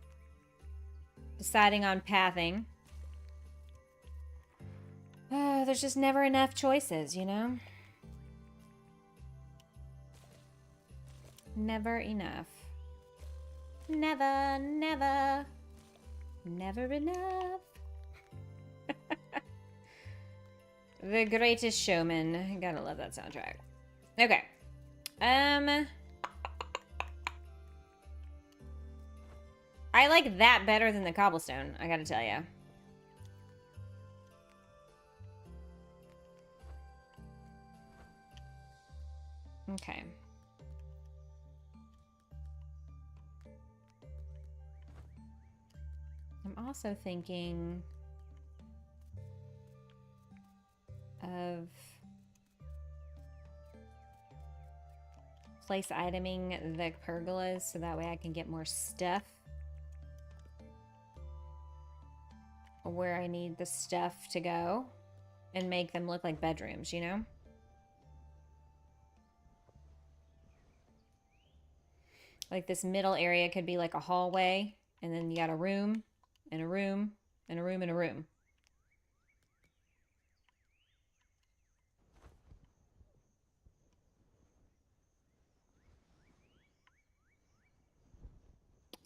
S1: deciding on pathing. There's just never enough choices, you know? Never enough. Never, never, never enough. The Greatest Showman. Gotta love that soundtrack. Okay. I like that better than the cobblestone, I gotta tell you. Okay. I'm also thinking of place iteming the pergolas so that way I can get more stuff where I need the stuff to go and make them look like bedrooms, you know? Like this middle area could be like a hallway, and then you got a room, and a room, and a room, and a room.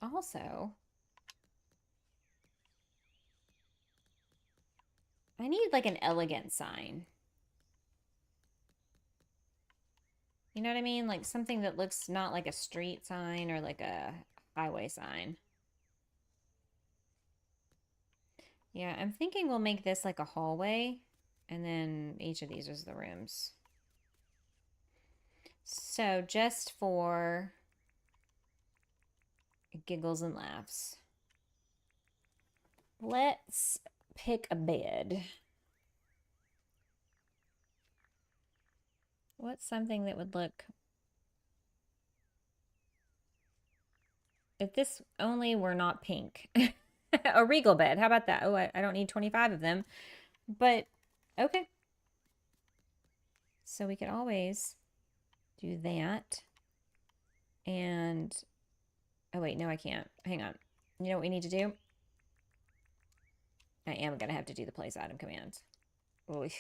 S1: Also, I need like an elegant sign. You know what I mean? Like something that looks not like a street sign or like a highway sign. Yeah, I'm thinking we'll make this like a hallway, and then each of these is the rooms. So just for giggles and laughs, let's pick a bed. What's something that would look... If this only were not pink. A regal bed. How about that? Oh, I don't need 25 of them. But, okay. So we could always do that. And, oh wait, no I can't. Hang on. You know what we need to do? I am going to have to do the place item command. Oy.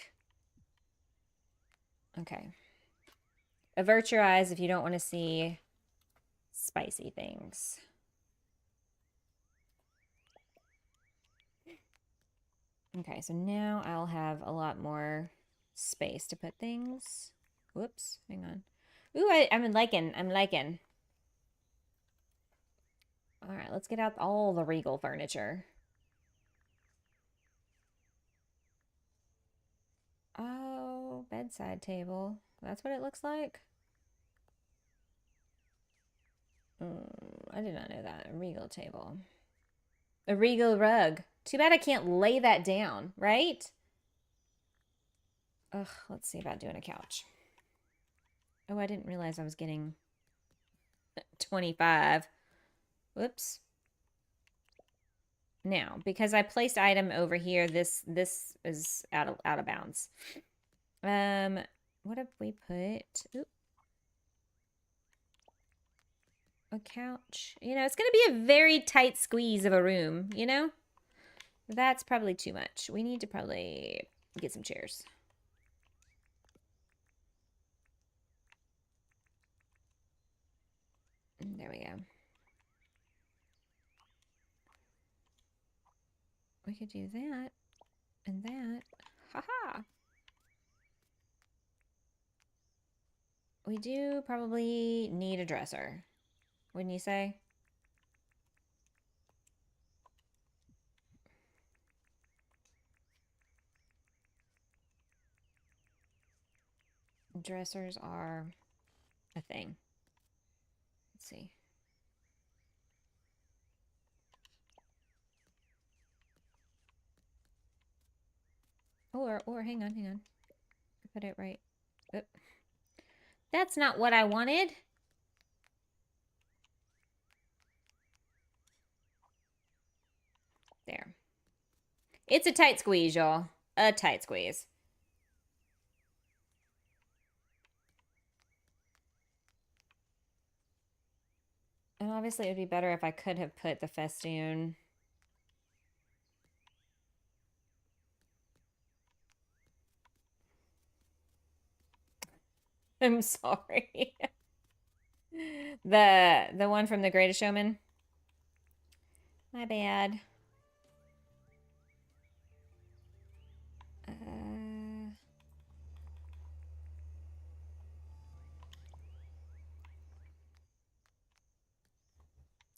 S1: Okay. Avert your eyes if you don't want to see spicy things. Okay, so now I'll have a lot more space to put things. Whoops, hang on. Ooh, I'm liking. All right, let's get out all the regal furniture. Oh, bedside table. That's what it looks like? I did not know that. A regal table. A regal rug. Too bad I can't lay that down, right? Ugh, let's see about doing a couch. Oh, I didn't realize I was getting 25. Whoops. Now, because I placed item over here, this is out of bounds. What if we put... Oop. A couch. You know, it's going to be a very tight squeeze of a room, you know? That's probably too much. We need to probably get some chairs. There we go. We could do that and that. Haha. We do probably need a dresser. Wouldn't you say? Dressers are a thing. Let's see. Or hang on. I put it right. Oop. That's not what I wanted. There. It's a tight squeeze, y'all. A tight squeeze. And obviously it would be better if I could have put the festoon. I'm sorry. The one from The Greatest Showman. My bad.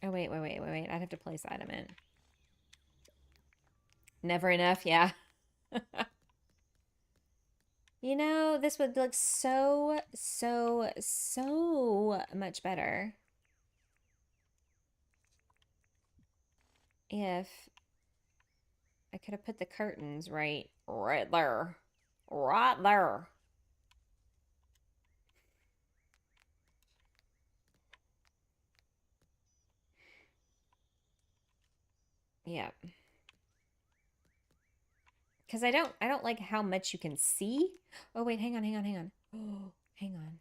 S1: Oh, wait. I'd have to place item in. Never enough, yeah. You know, this would look so much better if I could have put the curtains right there. Right there. Yeah. Because I don't like how much you can see. Oh, wait, hang on. Oh, hang on.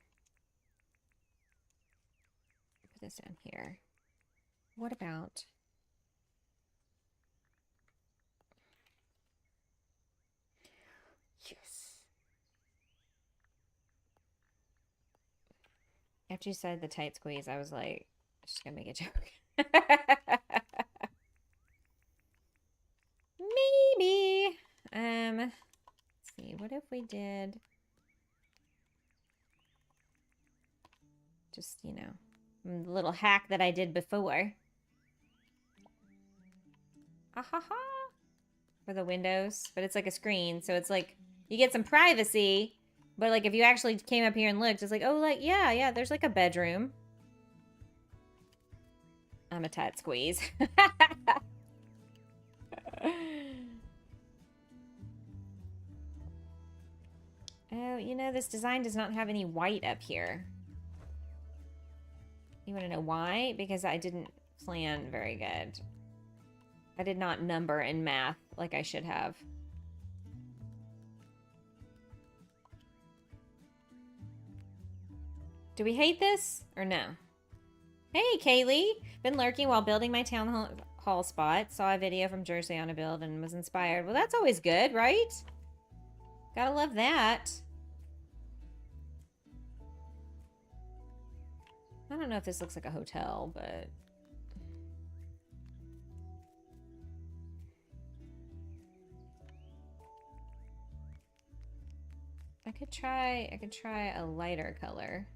S1: Put this down here. What about... Yes. After you said the tight squeeze, I was like, just gonna make a joke. Maybe. Let's see. What if we did just, you know, the little hack that I did before. Ah ha ha. For the windows, but it's like a screen, so it's like you get some privacy, But, like, if you actually came up here and looked, it's like, oh, like, yeah, there's, like, a bedroom. I'm a tight squeeze. Oh, you know, this design does not have any white up here. You want to know why? Because I didn't plan very good. I did not number in math like I should have. Do we hate this or no? Hey, Kaylee. Been lurking while building my town hall spot. Saw a video from Jersey on a build and was inspired. Well, that's always good, right? Gotta love that. I don't know if this looks like a hotel, but... I could try a lighter color.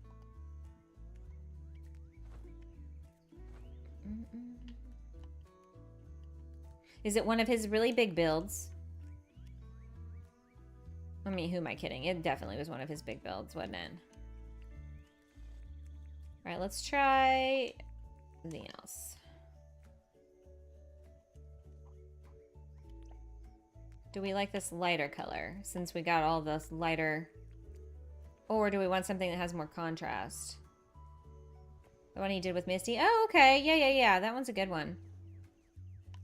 S1: Is it one of his really big builds? I mean, who am I kidding? It definitely was one of his big builds, wasn't it? All right, let's try something else. Do we like this lighter color since we got all this lighter? Or do we want something that has more contrast? The one he did with Misty. Oh, okay. Yeah. That one's a good one.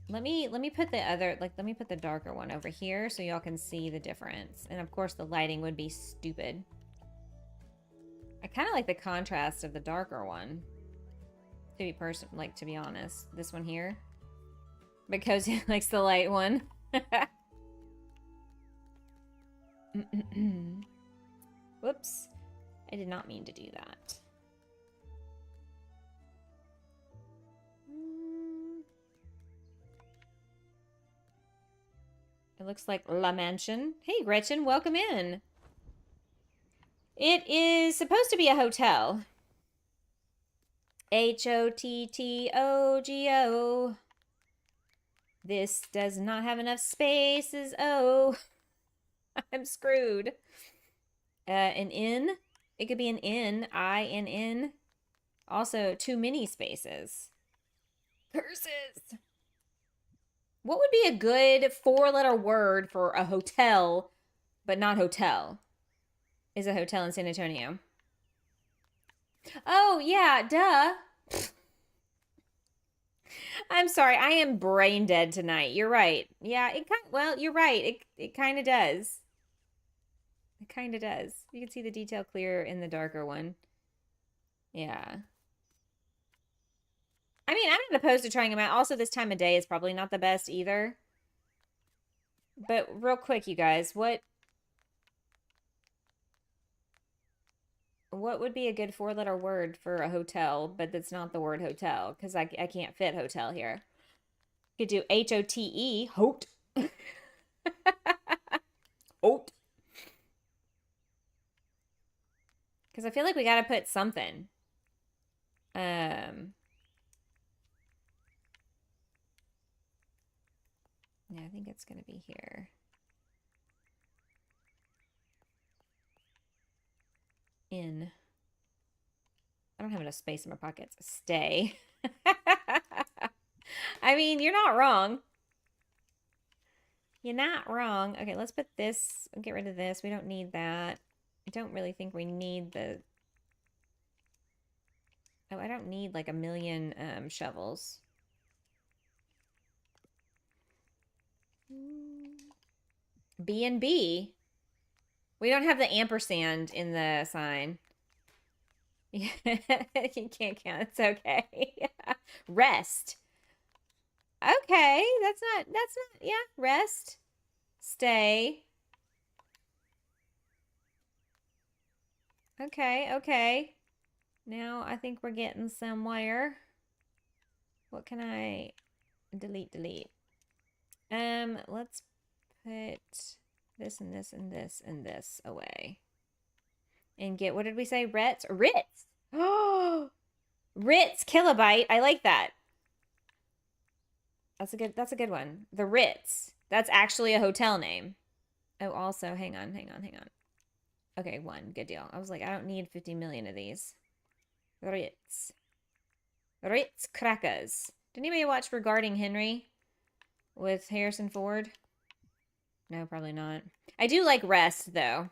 S1: Let me put the other, like, let me put the darker one over here so y'all can see the difference. And of course the lighting would be stupid. I kind of like the contrast of the darker one. To be honest. This one here. Because he likes the light one. Whoops. I did not mean to do that. It looks like La Mansion. Hey, Gretchen, welcome in. It is supposed to be a hotel. H-O-T-T-O-G-O. This does not have enough spaces. Oh, I'm screwed. An inn. It could be an inn. I-N-N. Also, too many spaces. Curses. What would be a good 4-letter word for a hotel, but not hotel? Is a hotel in San Antonio. Oh, yeah, duh. I'm sorry, I am brain dead tonight. You're right. Yeah, well, you're right. It kind of does. It kind of does. You can see the detail clearer in the darker one. Yeah. I mean, I'm not opposed to trying them out. Also, this time of day is probably not the best either. But real quick, you guys, what would be a good 4-letter word for a hotel, but that's not the word hotel? Because I can't fit hotel here. You could do H-O-T-E, hote. Hote. Because I feel like we got to put something. Yeah, I think it's going to be here. In. I don't have enough space in my pockets. Stay. I mean, you're not wrong. You're not wrong. Okay, let's put this. Get rid of this. We don't need that. I don't really think we need the... Oh, I don't need like a million shovels. B&B. We don't have the ampersand in the sign. You can't count. It's okay. Rest. Okay, that's not, yeah, rest. Stay. Okay. Now I think we're getting somewhere. What can I delete? Let's put this and this and this and this away. And get, what did we say? Ritz? Oh, Ritz kilobyte. I like that. That's a good one. The Ritz. That's actually a hotel name. Oh, also, hang on. Okay, 1. Good deal. I was like, I don't need 50 million of these. Ritz. Ritz crackers. Did anybody watch Regarding Henry with Harrison Ford? No, probably not. I do like Rest, though.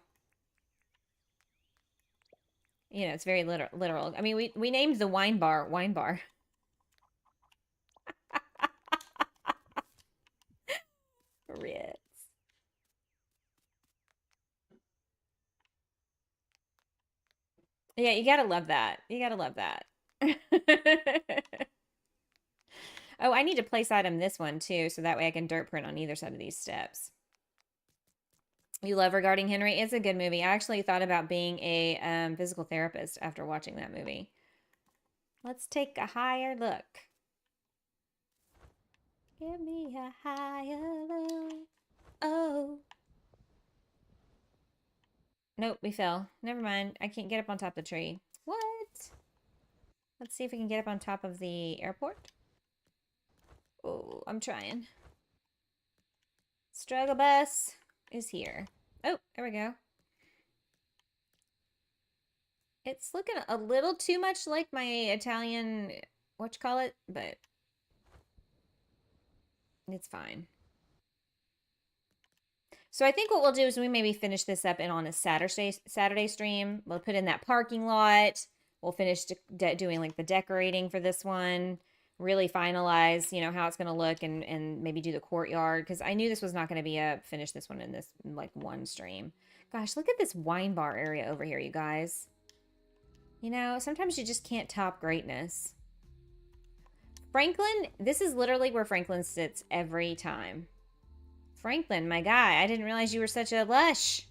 S1: You know, it's very literal. I mean, we named the wine bar Wine Bar. Ritz. Yeah, you gotta love that. You gotta love that. Oh, I need to place item this one, too, so that way I can dirt print on either side of these steps. You love Regarding Henry? It's a good movie. I actually thought about being a physical therapist after watching that movie. Let's take a higher look. Give me a higher look. Oh. Nope, we fell. Never mind. I can't get up on top of the tree. What? Let's see if we can get up on top of the airport. Oh, I'm trying. Struggle bus is here. Oh, there we go. It's looking a little too much like my Italian, whatchamacallit, but it's fine. So I think what we'll do is we maybe finish this up on a Saturday stream. We'll put in that parking lot. We'll finish doing like the decorating for this one. Really finalize, you know, how it's going to look and maybe do the courtyard. Because I knew this was not going to be finish this one in this like one stream. Gosh, look at this wine bar area over here, you guys. You know, sometimes you just can't top greatness. Franklin, this is literally where Franklin sits every time. Franklin, my guy, I didn't realize you were such a lush.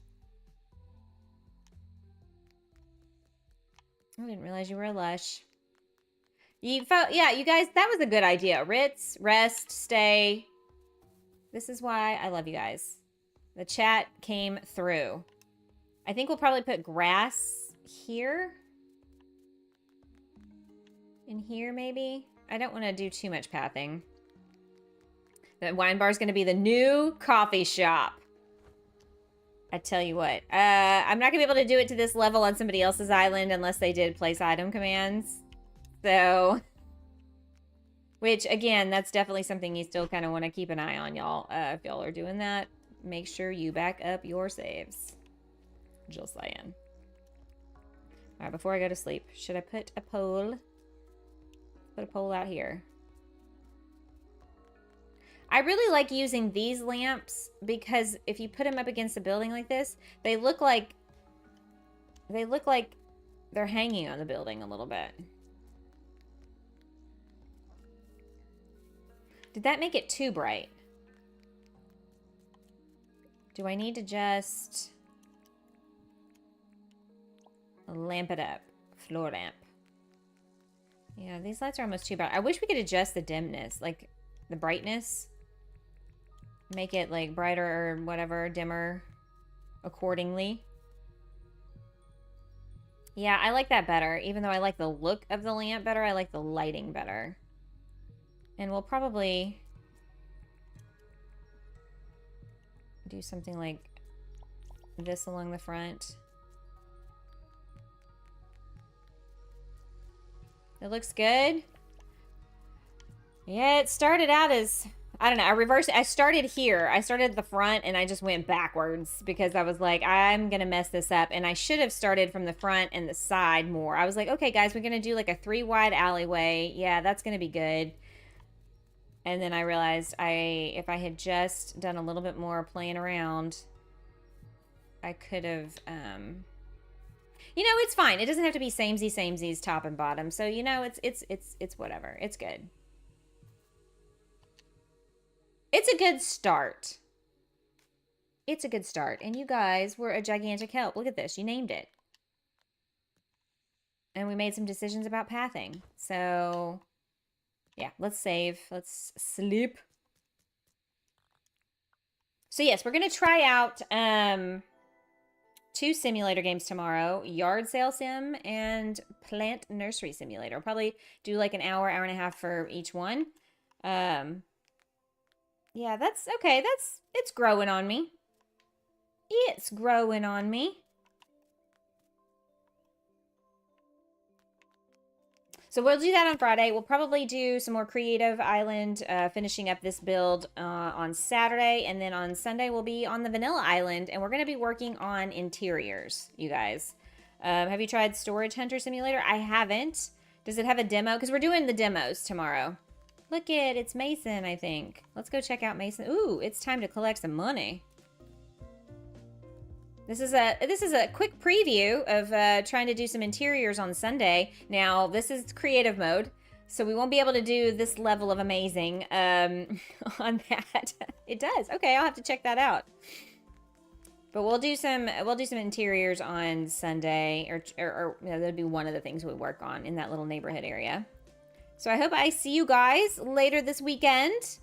S1: I didn't realize you were a lush. Yeah, you guys, that was a good idea. Ritz, rest, stay. This is why I love you guys. The chat came through. I think we'll probably put grass here. In here, maybe. I don't want to do too much pathing. The wine bar is going to be the new coffee shop. I tell you what. I'm not going to be able to do it to this level on somebody else's island unless they did place item commands. So, which, again, that's definitely something you still kind of want to keep an eye on, y'all. If y'all are doing that, make sure you back up your saves. Just saying. All right, before I go to sleep, should I put a pole? Put a pole out here. I really like using these lamps because if you put them up against a building like this, they look like they're hanging on the building a little bit. Did that make it too bright? Do I need to just lamp it up? Floor lamp. Yeah, these lights are almost too bright. I wish we could adjust the dimness, like the brightness. Make it like brighter or whatever, dimmer accordingly. Yeah, I like that better. Even though I like the look of the lamp better, I like the lighting better. And we'll probably do something like this along the front. It looks good. Yeah, it started out as, I don't know, I started here. I started at the front and I just went backwards because I was like, I'm going to mess this up. And I should have started from the front and the side more. I was like, okay, guys, we're going to do like a 3-wide alleyway. Yeah, that's going to be good. And then I realized if I had just done a little bit more playing around, I could have, you know, it's fine. It doesn't have to be samesies top and bottom. So, you know, it's whatever. It's good. It's a good start. It's a good start. And you guys were a gigantic help. Look at this. You named it. And we made some decisions about pathing. So, yeah, let's save. Let's sleep. So, yes, we're going to try out 2 simulator games tomorrow. Yard Sale Sim and Plant Nursery Simulator. I'll probably do like an hour, hour and a half for each one. Yeah, that's okay. It's growing on me. It's growing on me. So we'll do that on Friday. We'll probably do some more Creative Island, finishing up this build on Saturday. And then on Sunday, we'll be on the Vanilla Island. And we're going to be working on interiors, you guys. Have you tried Storage Hunter Simulator? I haven't. Does it have a demo? Because we're doing the demos tomorrow. Look it's Mason, I think. Let's go check out Mason. Ooh, it's time to collect some money. This is a quick preview of trying to do some interiors on Sunday. Now, this is creative mode, so we won't be able to do this level of amazing on that. It does. Okay, I'll have to check that out. But we'll do some interiors on Sunday, or you know, that'll be one of the things we work on in that little neighborhood area. So I hope I see you guys later this weekend.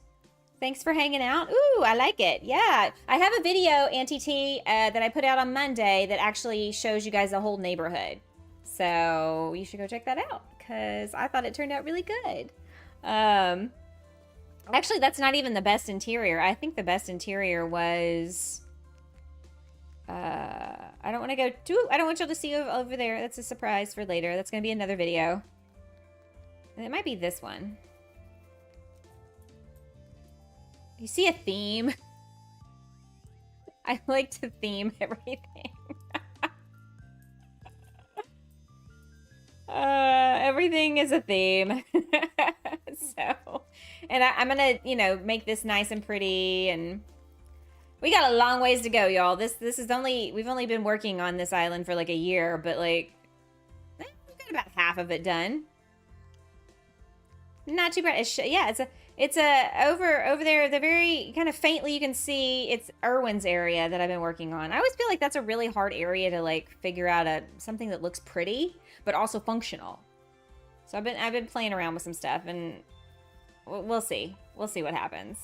S1: Thanks for hanging out. Ooh, I like it. Yeah. I have a video, Auntie T, that I put out on Monday that actually shows you guys the whole neighborhood. So you should go check that out because I thought it turned out really good. Actually, that's not even the best interior. I think the best interior was... I don't want to go too... I don't want y'all to see over there. That's a surprise for later. That's going to be another video. And it might be this one. You see a theme? I like to theme everything. Everything is a theme. So, and I'm gonna, you know, make this nice and pretty, and we got a long ways to go, y'all. This is we've only been working on this island for like a year, but like, we've got about half of it done. Not too bad. Yeah, it's over there, the very kind of faintly you can see it's Irwin's area that I've been working on. I always feel like that's a really hard area to like figure out something that looks pretty but also functional. So I've been playing around with some stuff, and we'll see what happens.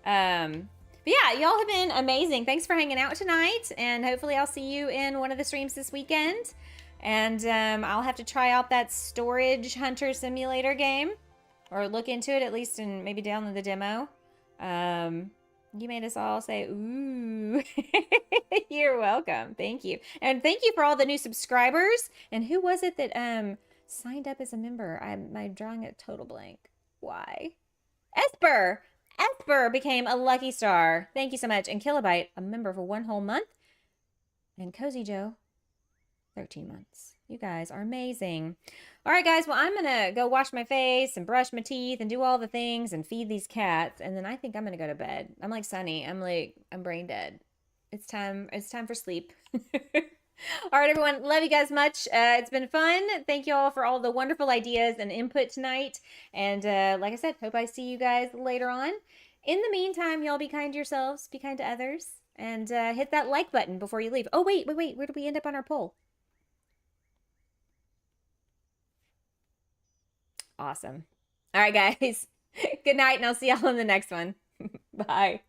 S1: But yeah, y'all have been amazing. Thanks for hanging out tonight, and hopefully I'll see you in one of the streams this weekend. And I'll have to try out that Storage Hunter Simulator game. Or look into it, at least, and maybe download the demo. You made us all say, ooh. You're welcome. Thank you. And thank you for all the new subscribers. And who was it that signed up as a member? I'm drawing a total blank. Why? Esper! Esper became a lucky star. Thank you so much. And Kilobyte, a member for 1 whole month. And CosieJO, 13 months. You guys are amazing. All right, guys. Well, I'm going to go wash my face and brush my teeth and do all the things and feed these cats. And then I think I'm going to go to bed. I'm like Sunny. I'm brain dead. It's time for sleep. All right, everyone. Love you guys much. It's been fun. Thank you all for all the wonderful ideas and input tonight. And like I said, hope I see you guys later on. In the meantime, y'all be kind to yourselves. Be kind to others. And hit that like button before you leave. Oh, wait. Where did we end up on our poll? Awesome. All right, guys. Good night, and I'll see y'all in the next one. Bye.